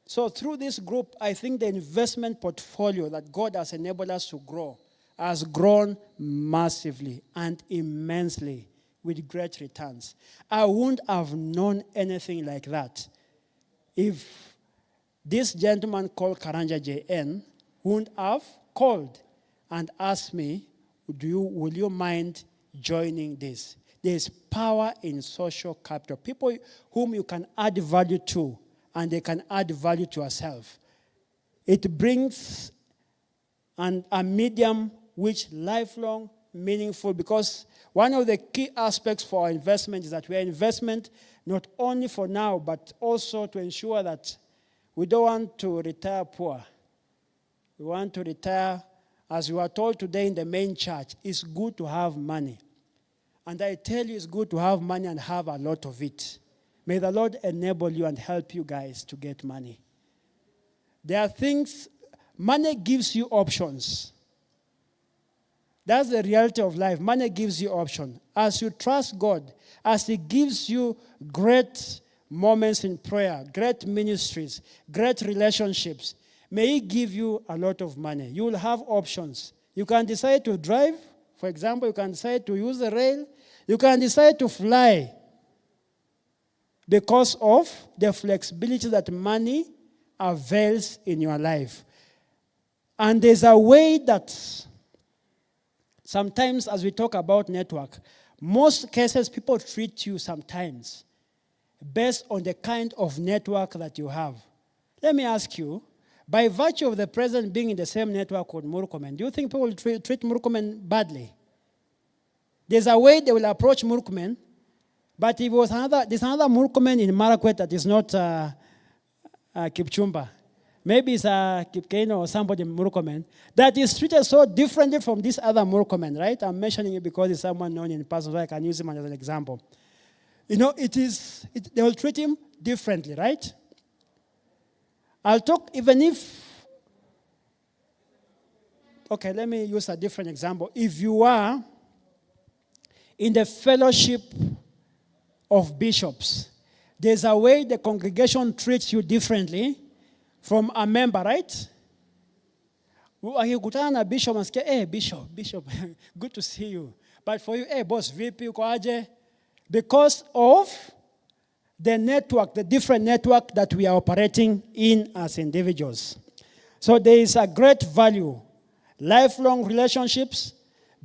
So through this group, I think the investment portfolio that God has enabled us to grow has grown massively and immensely with great returns. I wouldn't have known anything like that if this gentleman called Karanja JN wouldn't have called and asked me, will you mind joining this? There's power in social capital. People whom you can add value to, and they can add value to yourself. It brings a medium which lifelong, meaningful, because one of the key aspects for our investment is that we are investment not only for now, but also to ensure that we don't want to retire poor. We want to retire, as we were told today in the main church, it's good to have money. And I tell you, it's good to have money and have a lot of it. May the Lord enable you and help you guys to get money. There are things, money gives you options. That's the reality of life. Money gives you options. As you trust God, as He gives you great moments in prayer, great ministries, great relationships, may He give you a lot of money. You will have options. You can decide to drive. For example, you can decide to use the rail. You can decide to fly because of the flexibility that money avails in your life. And there's a way that sometimes as we talk about network, most cases people treat you sometimes based on the kind of network that you have. Let me ask you, by virtue of the president being in the same network with Murkomen, do you think people will treat Murkomen badly? There's a way they will approach Murkomen, but if there's another Murkomen in Marakwet that is not Kipchumba, maybe it's a Kipkeino or somebody in Murkomen, that is treated so differently from this other Murkomen, right? I'm mentioning it because it's someone known in person, so I can use him as an example. You know, they will treat him differently, right? I'll talk, even if, okay, let me use a different example. If you are in the fellowship of bishops, there's a way the congregation treats you differently from a member, right? Akikutana na bishop, nasikia, hey, bishop, good to see you. But for you, hey, boss, VP, uko aje? Because of the network, the different network that we are operating in as individuals. So there is a great value. Lifelong relationships,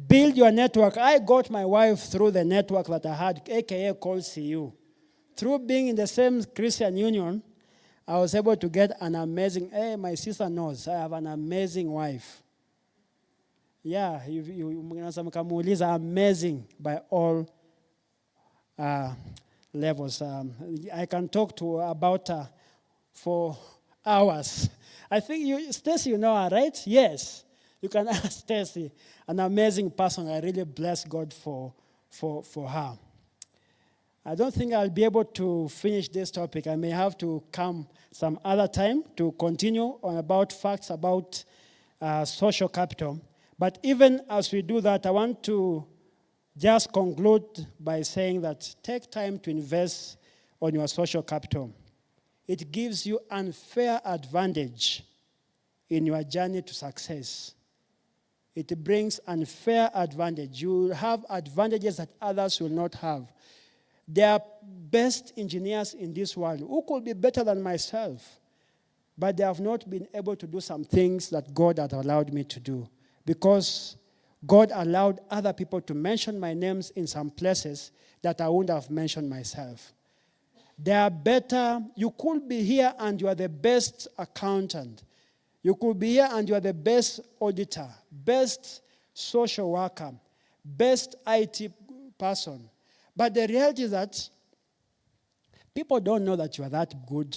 build your network. I got my wife through the network that I had, aka called CU. Through being in the same Christian union, I was able to get an amazing, hey, my sister knows, I have an amazing wife. Yeah, you amazing by all levels. I can talk to about her for hours. I think Stacy, you know her, right? Yes. You can ask Stacy, an amazing person. I really bless God for her. I don't think I'll be able to finish this topic. I may have to come some other time to continue on about facts about social capital. But even as we do that, I want to just conclude by saying that take time to invest on your social capital. It gives you unfair advantage in your journey to success. It brings unfair advantage. You will have advantages that others will not have. There are best engineers in this world who could be better than myself, but they have not been able to do some things that God has allowed me to do because God allowed other people to mention my names in some places that I wouldn't have mentioned myself. They are better. You could be here and you are the best accountant, You could be here and you are the best auditor, best social worker, best IT person. But the reality is that people don't know that you are that good.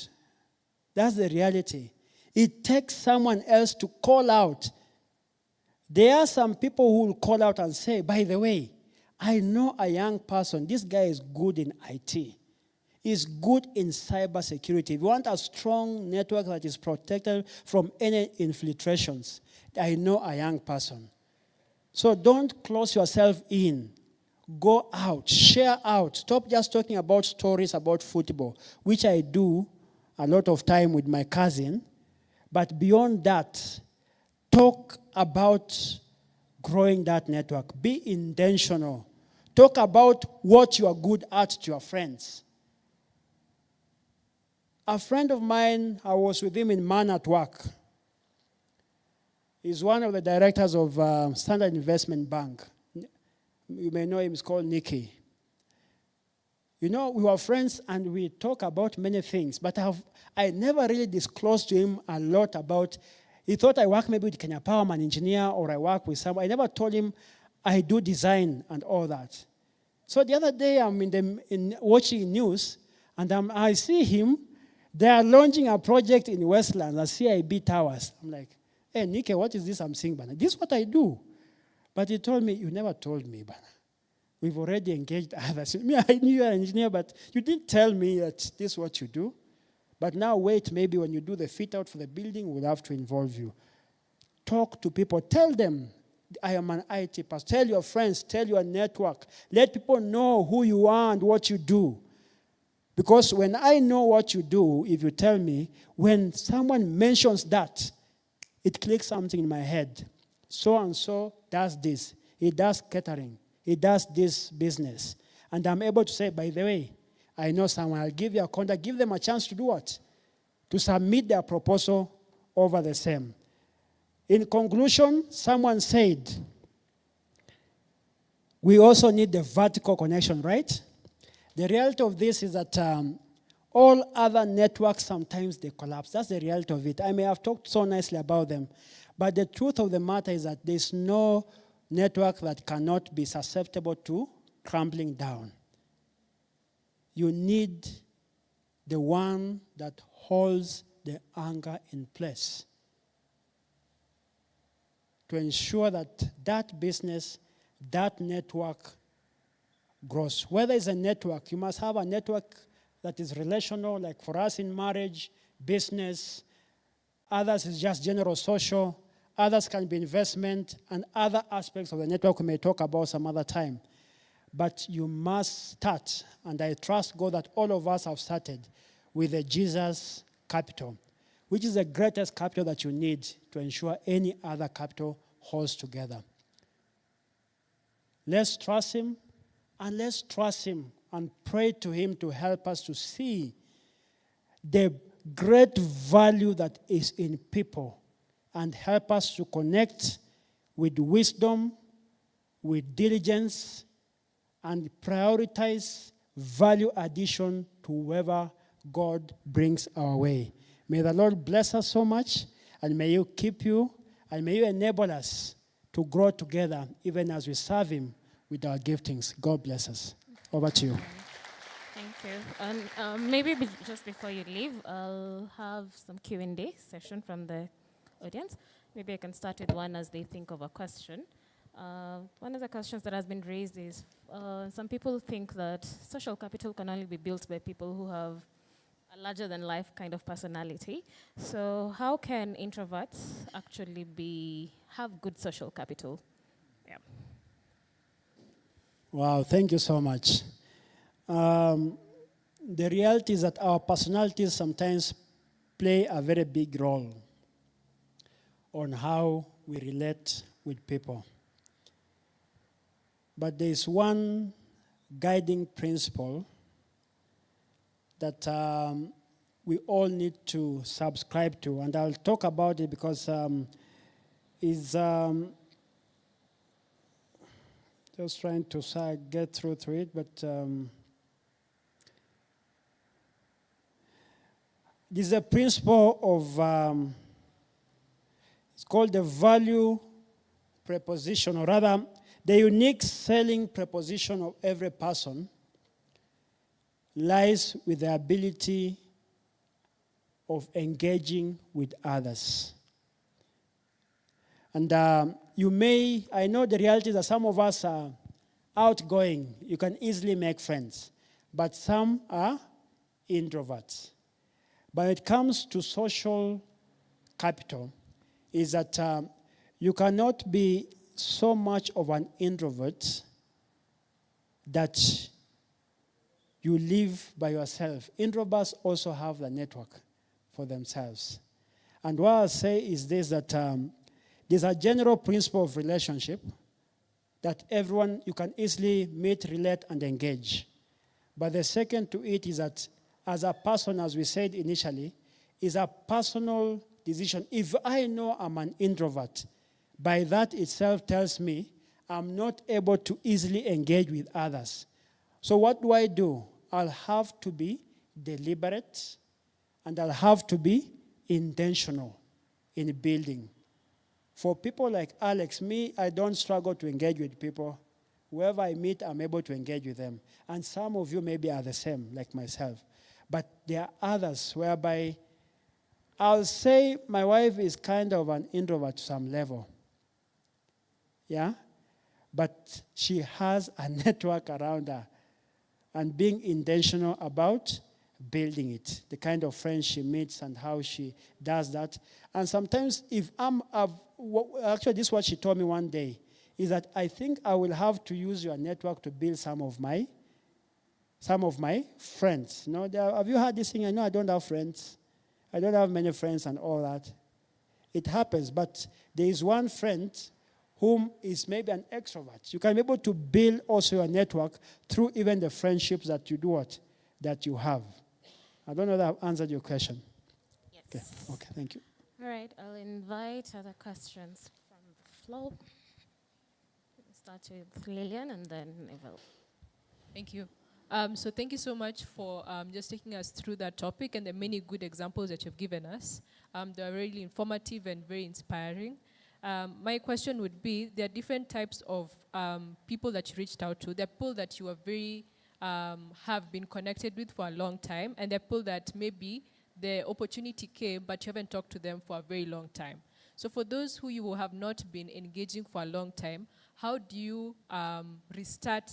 That's the reality. It takes someone else to call out. There are some people who will call out and say, by the way, I know a young person. This guy is good in IT. He's good in cybersecurity. If you want a strong network that is protected from any infiltrations, I know a young person. So don't close yourself in. Go out, share out. Stop just talking about stories about football, which I do a lot of time with my cousin. But beyond that, talk about growing that network. Be intentional. Talk about what you are good at to your friends. A friend of mine, I was with him in Man at Work. He's one of the directors of Standard Investment Bank. You may know him, he's called Nicky. You know, we were friends and we talk about many things, but I never really disclosed to him a lot about, he thought I work maybe with Kenya Power, I'm an engineer, or I work with someone. I never told him I do design and all that. So the other day I'm watching news and I see him, they are launching a project in Westlands, the CIB Towers. I'm like, hey, Nicky, what is this I'm seeing, Bana? This is what I do. But he told me, you never told me, Bana. We've already engaged others. I knew you were an engineer, but you didn't tell me that this is what you do. But now wait, maybe when you do the fit out for the building, we'll have to involve you. Talk to people. Tell them, I am an IT person. Tell your friends, tell your network. Let people know who you are and what you do. Because when I know what you do, if you tell me, when someone mentions that, it clicks something in my head. So-and-so does this. He does catering. He does this business. And I'm able to say, by the way, I know someone. I'll give you a contact. Give them a chance to do what? To submit their proposal over the same. In conclusion, someone said, we also need the vertical connection, right? The reality of this is that all other networks, sometimes they collapse. That's the reality of it. I may have talked so nicely about them, but the truth of the matter is that there's no network that cannot be susceptible to crumbling down. You need the one that holds the anchor in place to ensure that that business, that network grows. Whether it's a network, you must have a network that is relational, like for us in marriage, business. Others is just general social. Others can be investment, and other aspects of the network we may talk about some other time. But you must start, and I trust God that all of us have started with the Jesus capital, which is the greatest capital that you need to ensure any other capital holds together. Let's trust him, and let's trust him and pray to him to help us to see the great value that is in people and help us to connect with wisdom, with diligence, and prioritize value addition to whoever God brings our way. May the Lord bless us so much, and may you keep you, and may you enable us to grow together even as we serve him with our giftings. God bless us. Over to you. Thank you. And maybe just before you leave, I'll have some Q&A session from the audience. Maybe I can start with one as they think of a question. One of the questions that has been raised is, some people think that social capital can only be built by people who have a larger-than-life kind of personality. So how can introverts actually have good social capital? Yeah. Wow, thank you so much. The reality is that our personalities sometimes play a very big role on how we relate with people. But there is one guiding principle that we all need to subscribe to, and I'll talk about it because it's just trying to get through to it, but this is a principle of It's called the value preposition, or rather, the unique selling proposition of every person lies with the ability of engaging with others. And I know the reality is that some of us are outgoing. You can easily make friends. But some are introverts. But when it comes to social capital, is that you cannot be so much of an introvert that you live by yourself. Introverts also have the network for themselves. And what I'll say is this, that there's a general principle of relationship that everyone, you can easily meet, relate, and engage. But the second to it is that as a person, as we said initially, is a personal decision. If I know I'm an introvert, by that itself tells me I'm not able to easily engage with others. So what do? I'll have to be deliberate, and I'll have to be intentional in building. For people like Alex, me, I don't struggle to engage with people. Whoever I meet, I'm able to engage with them. And some of you maybe are the same, like myself. But there are others whereby I'll say my wife is kind of an introvert to some level. Yeah? But she has a network around her. And being intentional about building it, the kind of friends she meets and how she does that. And sometimes actually this is what she told me one day, is that I think I will have to use your network to build some of my friends. You know, have you heard this thing? I know I don't have friends. I don't have many friends and all that. It happens, but there is one friend whom is maybe an extrovert. You can be able to build also your network through even the friendships that you do what? That you have. I don't know that I've answered your question. Yes. Okay, thank you. All right, I'll invite other questions from the floor. We'll start with Lillian and then Neville. Thank you. So thank you so much for just taking us through that topic and the many good examples that you've given us. They're really informative and very inspiring. My question would be, there are different types of people that you reached out to. There are people that you are very, have been connected with for a long time, and there are people that maybe the opportunity came, but you haven't talked to them for a very long time. So for those who you have not been engaging for a long time, how do you restart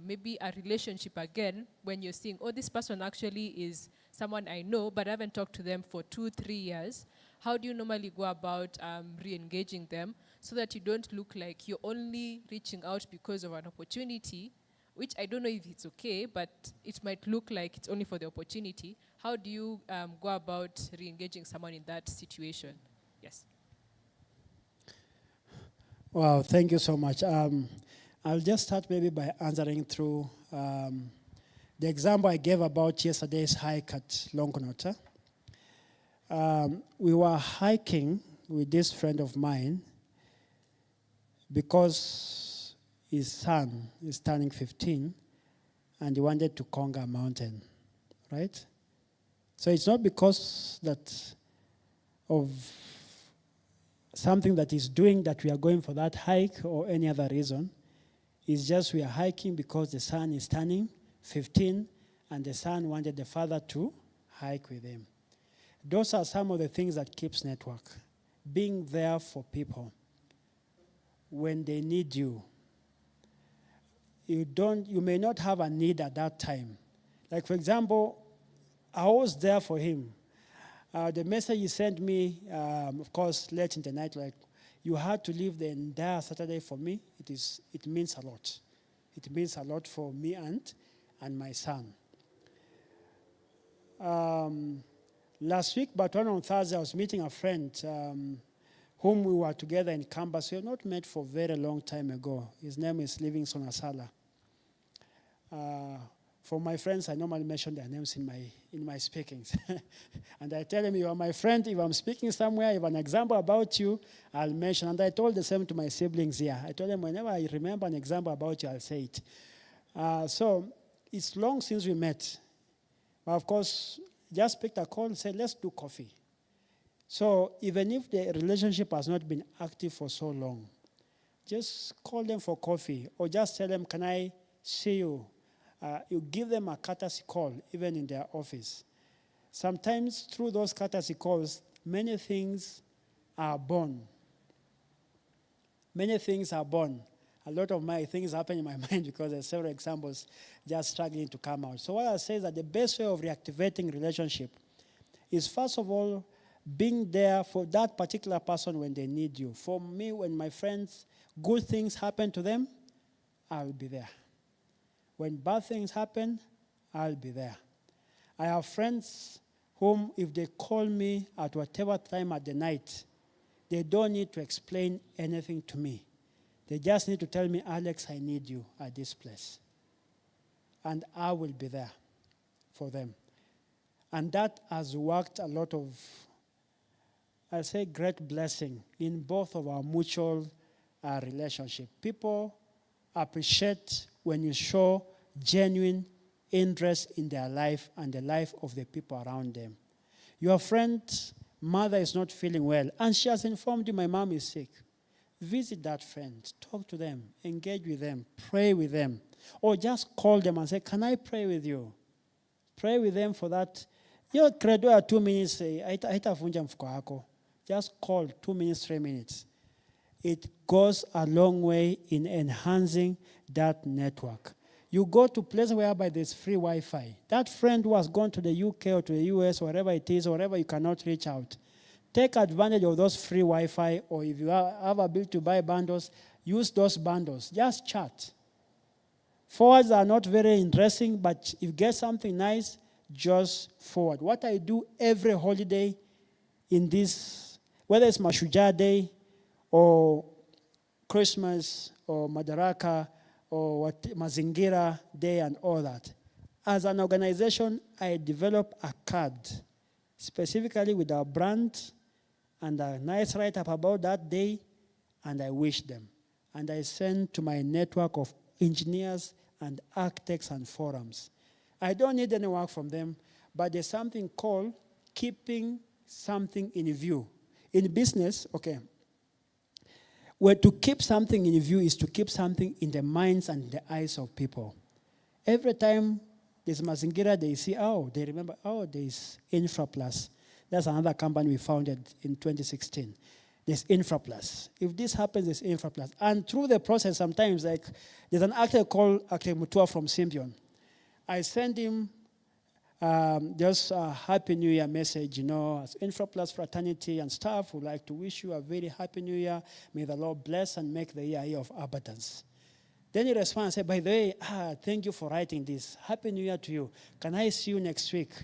maybe a relationship again when you're seeing, oh, this person actually is someone I know, but I haven't talked to them for 2-3 years? How do you normally go about re-engaging them so that you don't look like you're only reaching out because of an opportunity, which I don't know if it's okay, but it might look like it's only for the opportunity. How do you go about re-engaging someone in that situation? Yes. Wow, thank you so much. I'll just start maybe by answering through the example I gave about yesterday's hike at Longonota. We were hiking with this friend of mine because his son is turning 15 and he wanted to conquer a mountain, right? So it's not because that of something that he's doing that we are going for that hike or any other reason. It's just we are hiking because the son is turning 15 and the son wanted the father to hike with him. Those are some of the things that keeps network. Being there for people when they need you. You may not have a need at that time. Like, for example, I was there for him. The message he sent me, of course, late in the night, like, you had to leave the entire Saturday for me. It means a lot. It means a lot for me and my son. Last week, but on Thursday, I was meeting a friend whom we were together in campus. We have not met for a very long time ago. His name is Livingston Asala. For my friends, I normally mention their names in my speakings. And I tell them, you are my friend. If I'm speaking somewhere, if an example about you, I'll mention. And I told the same to my siblings here. I told them, whenever I remember an example about you, I'll say it. So it's long since we met. But of course, just picked a call and said, let's do coffee. So even if the relationship has not been active for so long, just call them for coffee or just tell them, can I see you? You give them a courtesy call, even in their office. Sometimes through those courtesy calls, many things are born. Many things are born. A lot of my things happen in my mind because there's several examples just struggling to come out. So what I say is that the best way of reactivating relationship is, first of all, being there for that particular person when they need you. For me, when my friends, good things happen to them, I'll be there. When bad things happen, I'll be there. I have friends whom, if they call me at whatever time at the night, they don't need to explain anything to me. They just need to tell me, Alex, I need you at this place. And I will be there for them. And that has worked a lot of, I say, great blessing in both of our mutual relationship. People appreciate when you show genuine interest in their life and the life of the people around them. Your friend's mother is not feeling well, and she has informed you, my mom is sick. Visit that friend, talk to them, engage with them, pray with them, or just call them and say, can I pray with you? Pray with them for that. Your credo 2 minutes, haitafunja mfuko wako. Just call 2 minutes, 3 minutes. It goes a long way in enhancing that network. You go to places whereby there's free Wi-Fi. That friend who has gone to the UK or to the US, wherever it is, wherever you cannot reach out, take advantage of those free Wi-Fi, or if you have a bill to buy bundles, use those bundles. Just chat. Forwards are not very interesting, but if you get something nice, just forward. What I do every holiday in this, whether it's Mashujaa Day or Christmas or Madaraka or Mazingira Day and all that, as an organization, I develop a card specifically with our brand and a nice write-up about that day, and I wish them. And I send to my network of engineers and architects and forums. I don't need any work from them, but there's something called keeping something in view. In business, okay, where to keep something in view is to keep something in the minds and the eyes of people. Every time there's Mazingira, they see, they remember, there's InfraPlus. That's another company we founded in 2016. There's InfraPlus. If this happens, there's InfraPlus. And through the process, sometimes, like, there's an actor called Akte Mutua from Symbion. I send him just a Happy New Year message, as InfraPlus fraternity and staff would like to wish you a very Happy New Year. May the Lord bless and make the year of abundance. Then he responds and says, by the way, thank you for writing this. Happy New Year to you. Can I see you next week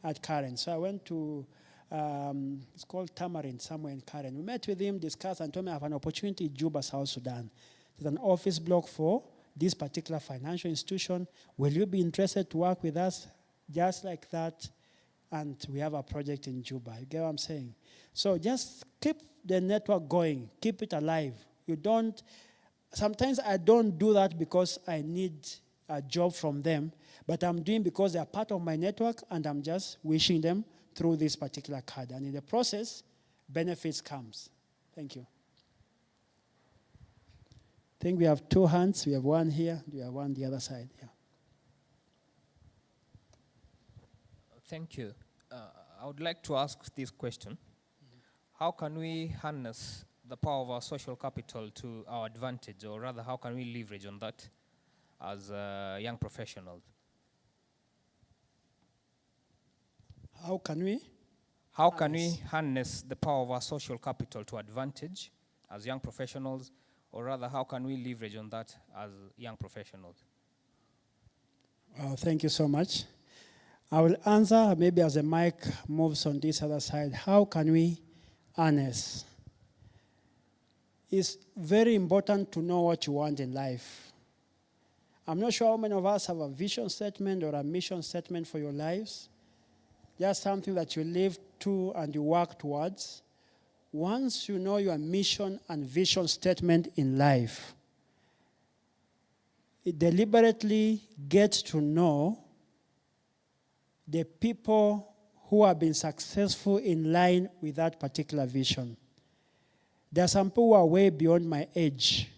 at Karen? So I went to, it's called Tamarind, somewhere in Karen. We met with him, discussed, and told me I have an opportunity in Juba, South Sudan. There's an office block for this particular financial institution. Will you be interested to work with us? Just like that. And we have a project in Juba. You get what I'm saying? So just keep the network going. Keep it alive. Sometimes I don't do that because I need a job from them, but I'm doing because they're part of my network, and I'm just wishing them through this particular card. And in the process, benefits comes. Thank you. I think we have 2 hands. We have one here. We have one the other side. Yeah. Thank you. I would like to ask this question. How can we harness the power of our social capital to our advantage, or rather, how can we leverage on that as young professionals? How can we? How can we harness the power of our social capital to advantage as young professionals, or rather, how can we leverage on that as young professionals? Thank you so much. I will answer maybe as the mic moves on this other side. How can we harness? It's very important to know what you want in life. I'm not sure how many of us have a vision statement or a mission statement for your lives. Just something that you live to and you work towards. Once you know your mission and vision statement in life, it deliberately gets to know the people who have been successful in line with that particular vision. There are some people who are way beyond my age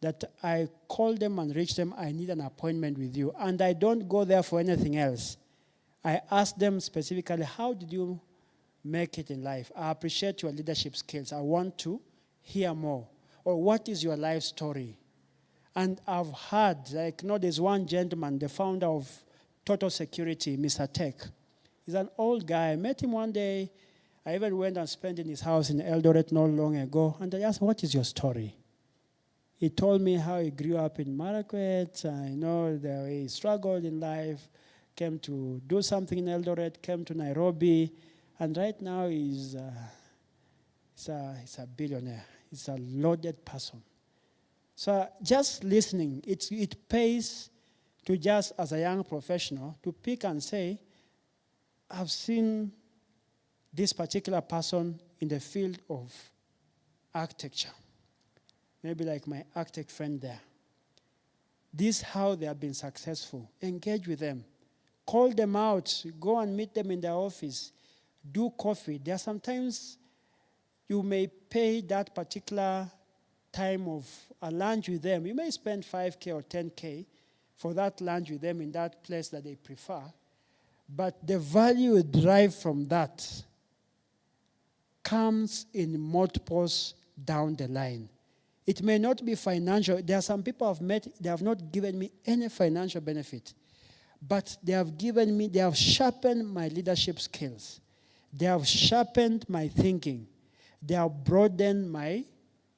that I call them and reach them, I need an appointment with you. And I don't go there for anything else. I ask them specifically, how did you make it in life? I appreciate your leadership skills. I want to hear more. Or what is your life story? And I've heard, there's one gentleman, the founder of Total Security, Mr. Tech. He's an old guy. I met him one day. I even went and spent in his house in Eldoret not long ago. And I asked, what is your story? He told me how he grew up in Marakwet. I know that he struggled in life, came to do something in Eldoret, came to Nairobi, and right now he's a billionaire. He's a loaded person. So just listening, it pays to just, as a young professional, to pick and say, I've seen this particular person in the field of architecture. Maybe like my architect friend there. This is how they have been successful. Engage with them. Call them out. Go and meet them in their office. Do coffee. There are sometimes you may pay that particular time of a lunch with them. You may spend 5K or 10K for that lunch with them in that place that they prefer. But the value you derive from that comes in multiples down the line. It may not be financial. There are some people I've met, they have not given me any financial benefit. But they have sharpened my leadership skills. They have sharpened my thinking. They have broadened my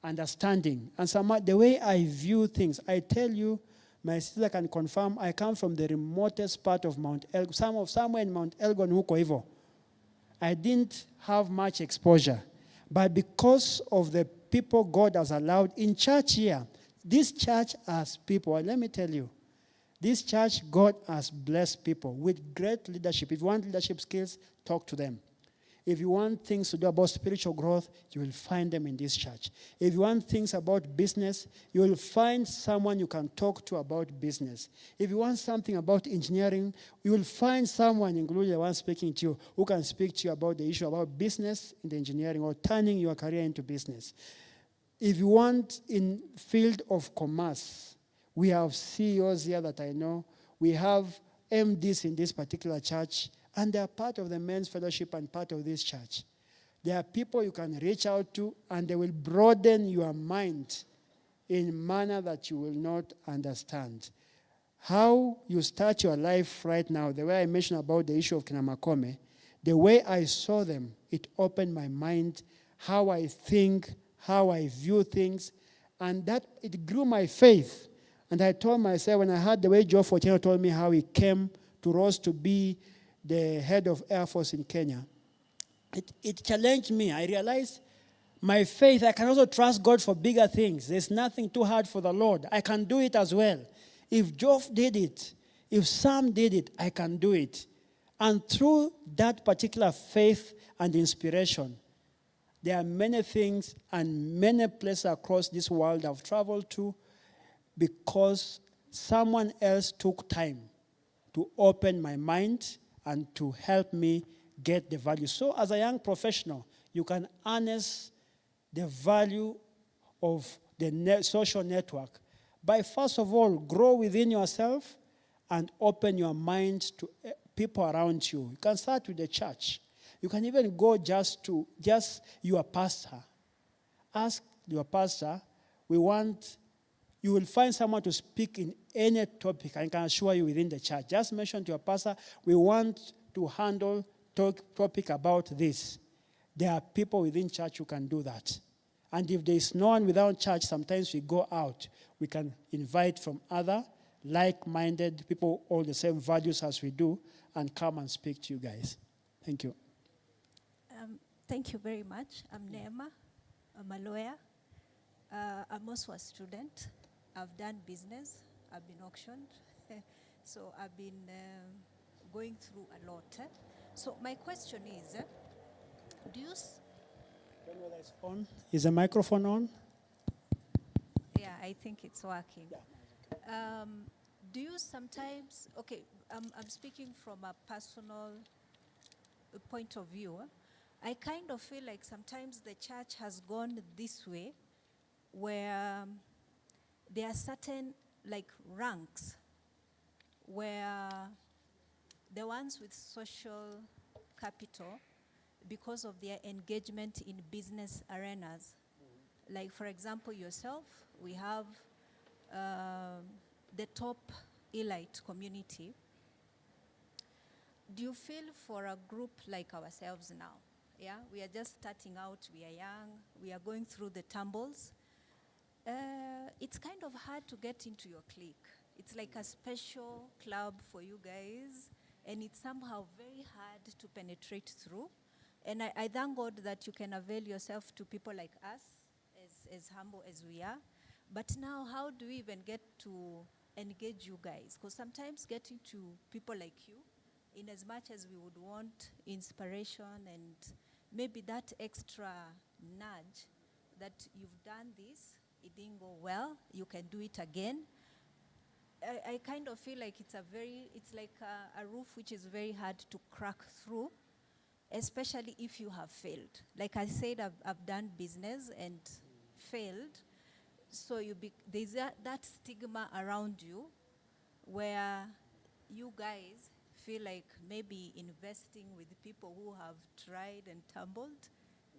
understanding. And the way I view things, I tell you, my sister can confirm, I come from the remotest part of Mount Elgon, somewhere in Mount Elgon, huko hivyo. I didn't have much exposure. But because of the people God has allowed in church here, this church has people, and let me tell you, this church, God has blessed people with great leadership. If you want leadership skills, talk to them. If you want things to do about spiritual growth, you will find them in this church. If you want things about business, you will find someone you can talk to about business. If you want something about engineering, you will find someone, including the one speaking to you, who can speak to you about the issue about business in the engineering or turning your career into business. If you want in field of commerce, we have CEOs here that I know. We have MDs in this particular church, and they are part of the men's fellowship and part of this church. There are people you can reach out to, and they will broaden your mind in a manner that you will not understand. How you start your life right now, the way I mentioned about the issue of Kinamakome, the way I saw them, it opened my mind, how I think, how I view things, and that it grew my faith. And I told myself, when I heard the way Joe Fortino told me how he came to Rose to be the head of Air Force in Kenya, it challenged me. I realized my faith, I can also trust God for bigger things. There's nothing too hard for the Lord. I can do it as well. If Joe did it, if Sam did it, I can do it. And through that particular faith and inspiration, there are many things and many places across this world I've traveled to because someone else took time to open my mind and to help me get the value. So as a young professional, you can harness the value of the social network by, first of all, grow within yourself and open your mind to people around you. You can start with the church. You can even go just your pastor. Ask your pastor, you will find someone to speak in any topic, I can assure you, within the church. Just mention to your pastor, we want to handle topic about this. There are people within church who can do that. And if there is no one without church, sometimes we go out. We can invite from other like-minded people, all the same values as we do, and come and speak to you guys. Thank you. Thank you very much. I'm Neema. I'm a lawyer. I'm also a student. I've done business. I've been auctioned. So I've been going through a lot. So my question is, do you... I don't know whether it's on. Is the microphone on? Yeah, I think it's working. Do you sometimes... Okay, I'm speaking from a personal point of view, I kind of feel like sometimes the church has gone this way where there are certain like ranks where the ones with social capital, because of their engagement in business arenas, like for example yourself, we have the top elite community. Do you feel for a group like ourselves now? Yeah, we are just starting out, we are young, we are going through the tumbles. It's kind of hard to get into your clique. It's like a special club for you guys, and it's somehow very hard to penetrate through. And I thank God that you can avail yourself to people like us, as humble as we are. But now, how do we even get to engage you guys? Because sometimes getting to people like you, in as much as we would want inspiration and maybe that extra nudge that you've done this, it didn't go well, you can do it again. I kind of feel like it's like a roof which is very hard to crack through, especially if you have failed. Like I said, I've done business and failed, so there's that stigma around you where you guys feel like maybe investing with people who have tried and tumbled,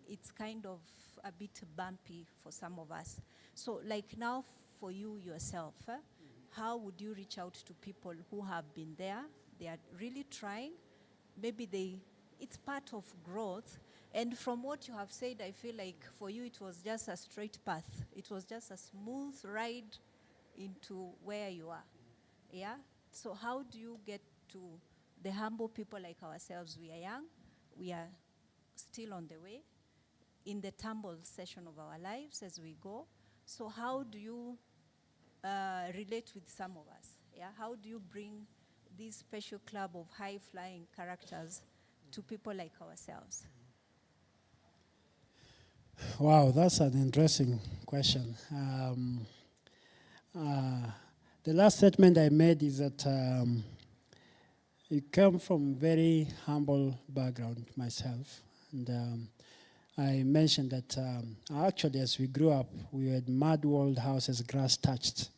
it's kind of a bit bumpy for some of us. So like now for you yourself, how would you reach out to people who have been there? They are really trying. Maybe it's part of growth. And from what you have said, I feel like for you it was just a straight path. It was just a smooth ride into where you are. Yeah? So how do you get to the humble people like ourselves? We are young. We are still on the way in the tumble session of our lives as we go. So how do you relate with some of us? Yeah, how do you bring this special club of high-flying characters to people like ourselves? Wow, that's an interesting question. The last statement I made is that I come from very humble background myself, and I mentioned that actually as we grew up, we had mud walled houses, grass touched.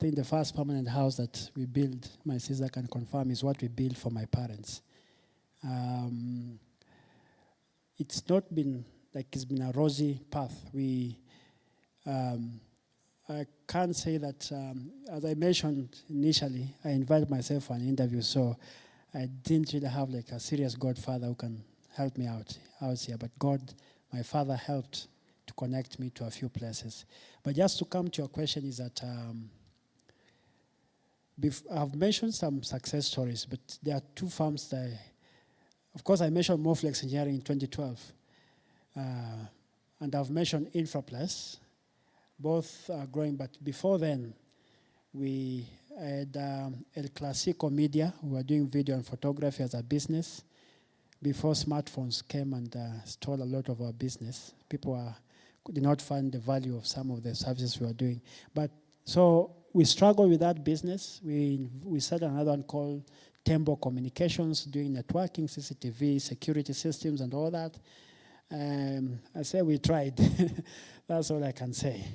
I think the first permanent house that we built, my sister can confirm, is what we built for my parents. It's not been like it's been a rosy path. I can't say that, as I mentioned initially, I invited myself for an interview, so I didn't really have like a serious godfather who can help me out here. But God, my father, helped to connect me to a few places. But just to come to your question is that I've mentioned some success stories, but there are two firms that, of course, I mentioned Morflex Engineering in 2012. And I've mentioned InfraPlus. Both are growing, but before then, we had El Clasico Media, who were doing video and photography as a business. Before smartphones came and stole a lot of our business, people did not find the value of some of the services we were doing. But so we struggled with that business. We started another one called Tembo Communications, doing networking, CCTV, security systems, and all that. I say we tried. That's all I can say.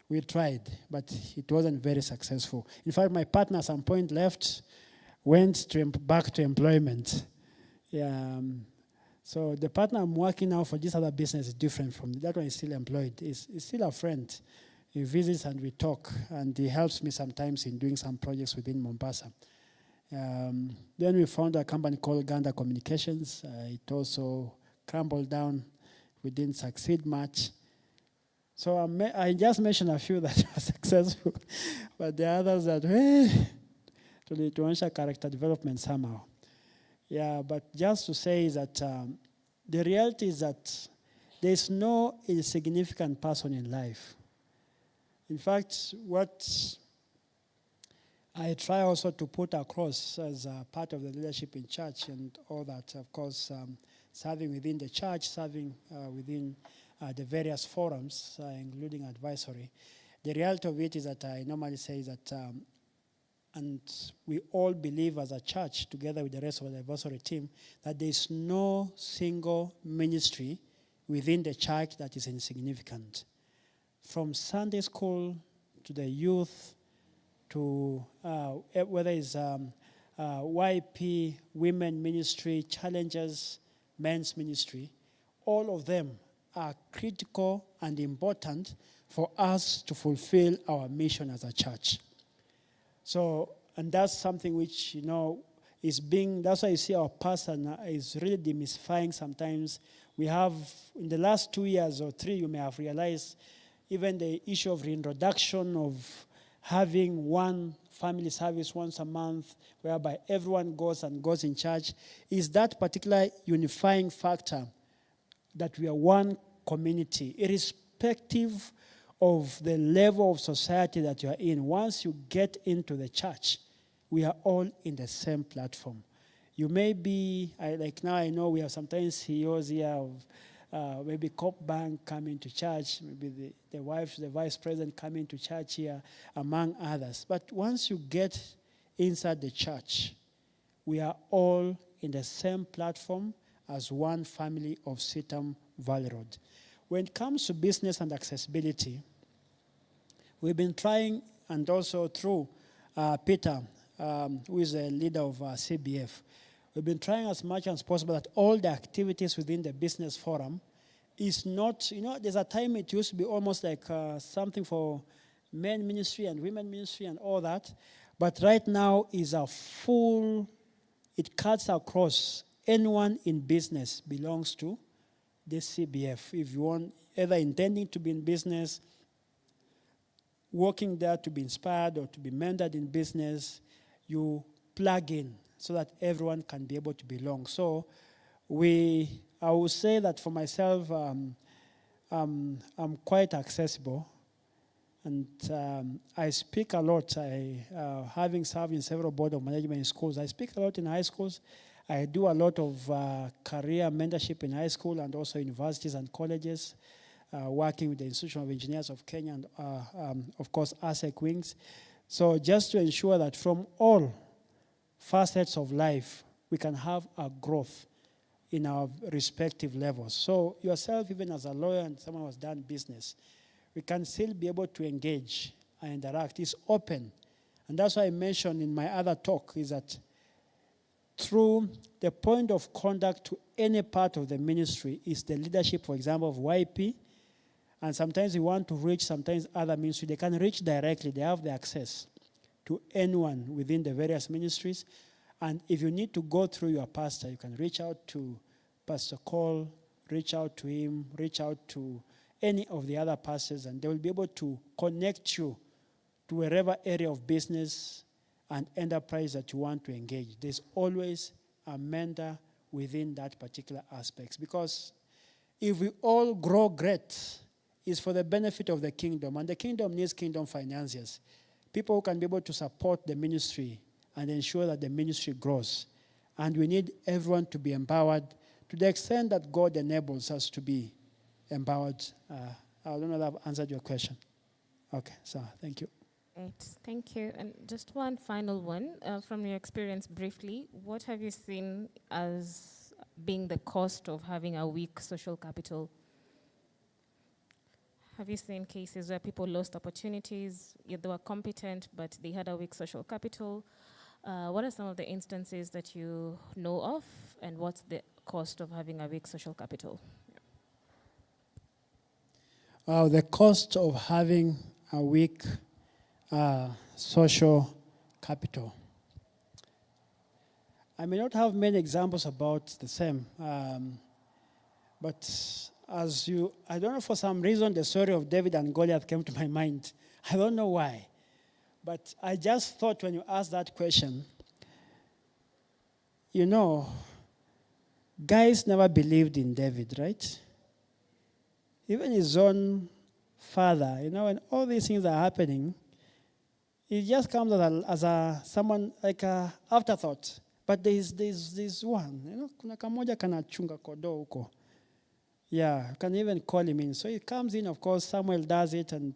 We tried, but it wasn't very successful. In fact, my partner at some point left, went back to employment. Yeah, so the partner I'm working now for this other business is different from that one. Is still employed. He's still a friend. He visits and we talk, and he helps me sometimes in doing some projects within Mombasa. Then we found a company called Ganda Communications. It also crumbled down. We didn't succeed much. So I just mentioned a few that were successful, but the others that to ensure character development somehow. Yeah, but just to say that the reality is that there's no insignificant person in life. In fact, what I try also to put across as a part of the leadership in church and all that, of course, serving within the church, serving within the various forums, including advisory. The reality of it is that I normally say that and we all believe as a church, together with the rest of the advisory team, that there is no single ministry within the church that is insignificant. From Sunday school to the youth to whether it's YP, women ministry, challenges, men's ministry, all of them are critical and important for us to fulfill our mission as a church. So, and that's something which, is that's why you see our pastor is really demystifying sometimes. We have, in the last 2 years or 3, you may have realized, even the issue of reintroduction of having one family service once a month, whereby everyone goes in church, is that particular unifying factor that we are one community, irrespective of the level of society that you are in. Once you get into the church, we are all in the same platform. You may be, like now I know we have sometimes CEOs here of maybe Coop Bank coming to church, maybe the vice president coming to church here, among others. But once you get inside the church, we are all in the same platform as one family of Sitam Valley Road. When it comes to business and accessibility, we've been trying, and also through Peter, who is a leader of CBF, we've been trying as much as possible that all the activities within the business forum is not, there's a time it used to be almost like something for men ministry and women ministry and all that, but right now is it cuts across. Anyone in business belongs to this CBF. If you want, either intending to be in business, working there to be inspired or to be mentored in business, you plug in so that everyone can be able to belong. So I would say that for myself, I'm quite accessible. And I speak a lot. Having served in several board of management in schools, I speak a lot in high schools. I do a lot of career mentorship in high school and also universities and colleges, working with the Institution of Engineers of Kenya and, of course, ASEC Wings. So just to ensure that from all facets of life, we can have a growth in our respective levels. So yourself, even as a lawyer and someone who has done business, we can still be able to engage and interact. It's open. And that's why I mentioned in my other talk is that through the point of contact to any part of the ministry is the leadership, for example, of YP. And sometimes we want to reach sometimes other ministries. They can reach directly. They have the access to anyone within the various ministries. And if you need to go through your pastor, you can reach out to Pastor Cole, reach out to him, reach out to any of the other pastors, and they will be able to connect you to wherever area of business and enterprise that you want to engage. There's always a mentor within that particular aspect. Because if we all grow great, it's for the benefit of the kingdom. And the kingdom needs kingdom financiers. People who can be able to support the ministry and ensure that the ministry grows. And we need everyone to be empowered to the extent that God enables us to be empowered. I don't know if I've answered your question. Okay, so thank you. Great, thank you. And just one final one. From your experience briefly, what have you seen as being the cost of having a weak social capital? Have you seen cases where people lost opportunities, yet they were competent, but they had a weak social capital? What are some of the instances that you know of, and what's the cost of having a weak social capital? The cost of having a weak social capital. I may not have many examples about the same, but I don't know, for some reason, the story of David and Goliath came to my mind. I don't know why. But I just thought when you asked that question, guys never believed in David, right? Even his own father, when all these things are happening, it just comes as someone like a afterthought. But there's one, kuna kamoja kanachunga kodoo huko. Yeah, you can even call him in. So he comes in, of course, Samuel does it, and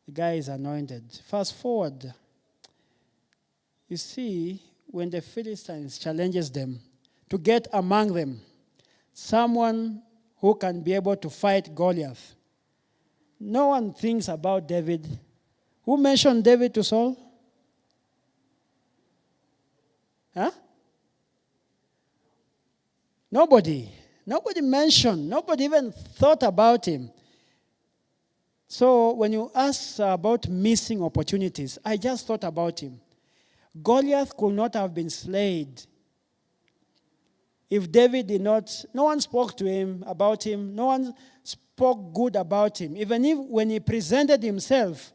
the guy is anointed. Fast forward, You see, when the Philistines challenges them to get among them someone who can be able to fight Goliath, no one thinks about David. Who mentioned David to Saul? Huh? Nobody. Nobody mentioned. Nobody even thought about him. So when you ask about missing opportunities, I just thought about him. Goliath could not have been slayed if David did not. No one spoke to him about him. No one spoke good about him. Even if when he presented himself,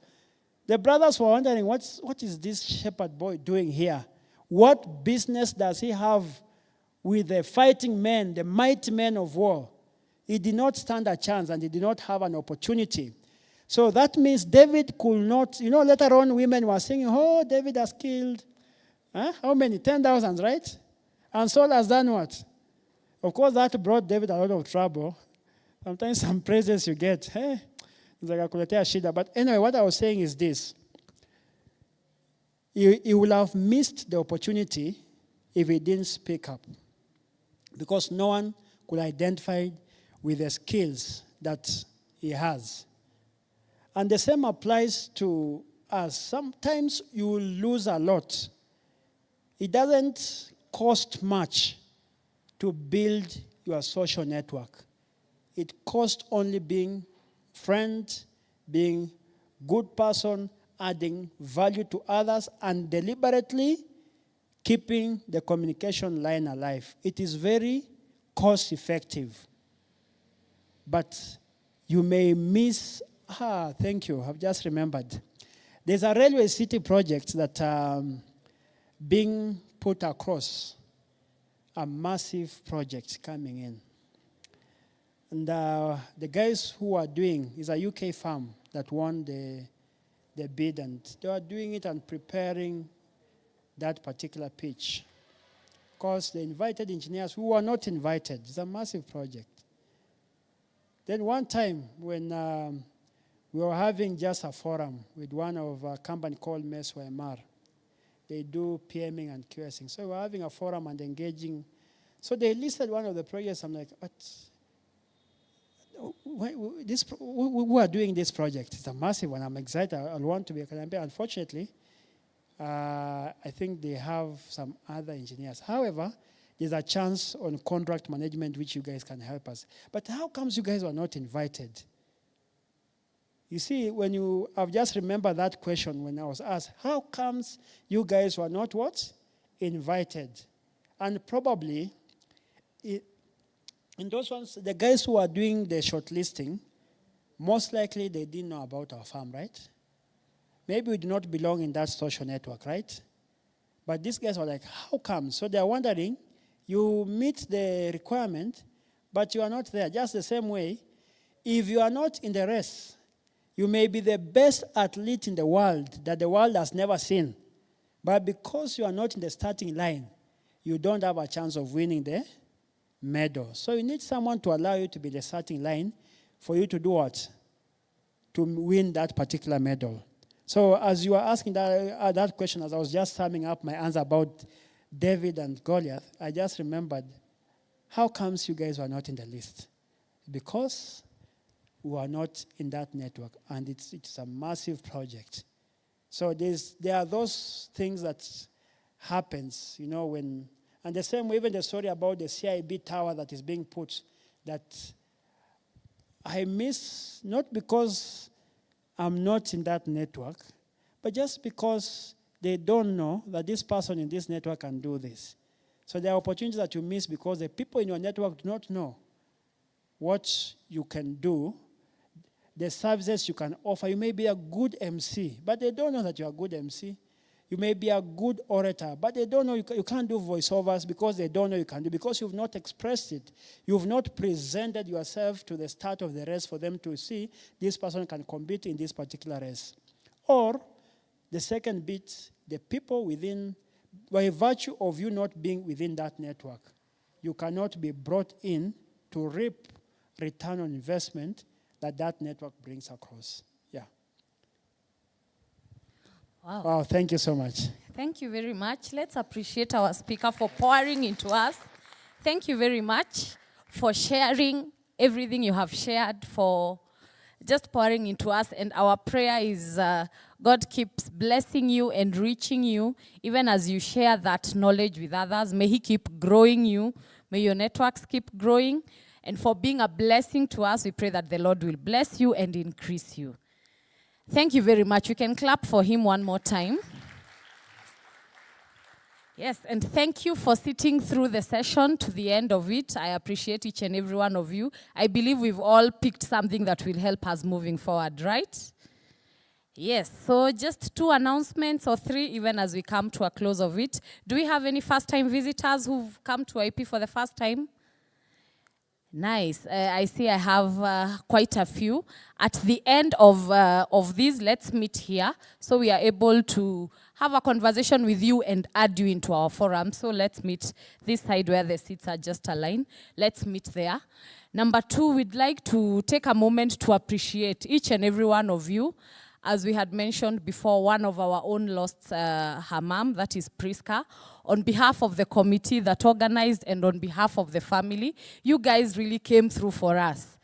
the brothers were wondering, what is this shepherd boy doing here? What business does he have with the fighting men, the mighty men of war? He did not stand a chance and he did not have an opportunity. So that means David could not, later on women were saying, oh, David has killed, how many? 10,000, right? And Saul has done what? Of course, that brought David a lot of trouble. Sometimes some praises you get, hey, but anyway, what I was saying is this. He would have missed the opportunity if he didn't speak up. Because no one could identify with the skills that he has. And the same applies to us. Sometimes you will lose a lot. It doesn't cost much to build your social network. It costs only being friend, being good person, adding value to others, and deliberately keeping the communication line alive. It is very cost effective. But you may miss, thank you, I've just remembered. There's a railway city project that being put across, a massive project coming in. And the guys who are doing, is a UK firm that won the bid, and they are doing it and preparing that particular pitch. Of course, they invited engineers who were not invited. It's a massive project. Then one time when we were having just a forum with one of a company called MR. They do PMing and QSing. So we were having a forum and engaging. So they listed one of the projects. I'm like, what? Who are doing this project? It's a massive one. I'm excited. I want to be a Columbia. Unfortunately, I think they have some other engineers. However, there's a chance on contract management which you guys can help us. But how comes you guys were not invited? You see, I've just remembered that question when I was asked, how comes you guys were not what? Invited. And probably, in those ones, the guys who are doing the shortlisting, most likely they didn't know about our farm, right? Maybe we do not belong in that social network, right? But these guys were like, how come? So they're wondering, you meet the requirement, but you are not there. Just the same way, if you are not in the race, you may be the best athlete in the world that the world has never seen. But because you are not in the starting line, you don't have a chance of winning the medal. So you need someone to allow you to be the starting line for you to do what? To win that particular medal. So as you were asking that question, as I was just summing up my answer about David and Goliath, I just remembered, how comes you guys were not in the list? Because we are not in that network, and it's a massive project. So there are those things that happens, when, and the same way, even the story about the CIB tower that is being put, that I miss, not because I'm not in that network, but just because they don't know that this person in this network can do this. So there are opportunities that you miss because the people in your network do not know what you can do, the services you can offer. You may be a good MC, but they don't know that you're a good MC. You may be a good orator, but they don't know you can't do voiceovers because they don't know you can do, because you've not expressed it. You've not presented yourself to the start of the race for them to see this person can compete in this particular race. Or the second bit, the people within, by virtue of you not being within that network, you cannot be brought in to reap return on investment that network brings across. Yeah. Wow. Wow, thank you so much. Thank you very much. Let's appreciate our speaker for pouring into us. Thank you very much for sharing everything you have shared, for just pouring into us. And our prayer is God keeps blessing you and reaching you, even as you share that knowledge with others. May He keep growing you. May your networks keep growing. And for being a blessing to us, we pray that the Lord will bless you and increase you. Thank you very much. We can clap for him one more time. Yes, and thank you for sitting through the session to the end of it. I appreciate each and every one of you. I believe we've all picked something that will help us moving forward, right? Yes, so just 2 announcements or 3 even as we come to a close of it. Do we have any first-time visitors who've come to IP for the first time? Nice. I see I have quite a few. At the end of these, let's meet here so we are able to have a conversation with you and add you into our forum. So let's meet this side where the seats are just aligned. Let's meet there. Number 2, we'd like to take a moment to appreciate each and every one of you. As we had mentioned before, one of our own lost her mom, that is Priska. On behalf of the committee that organized and on behalf of the family, you guys really came through for us.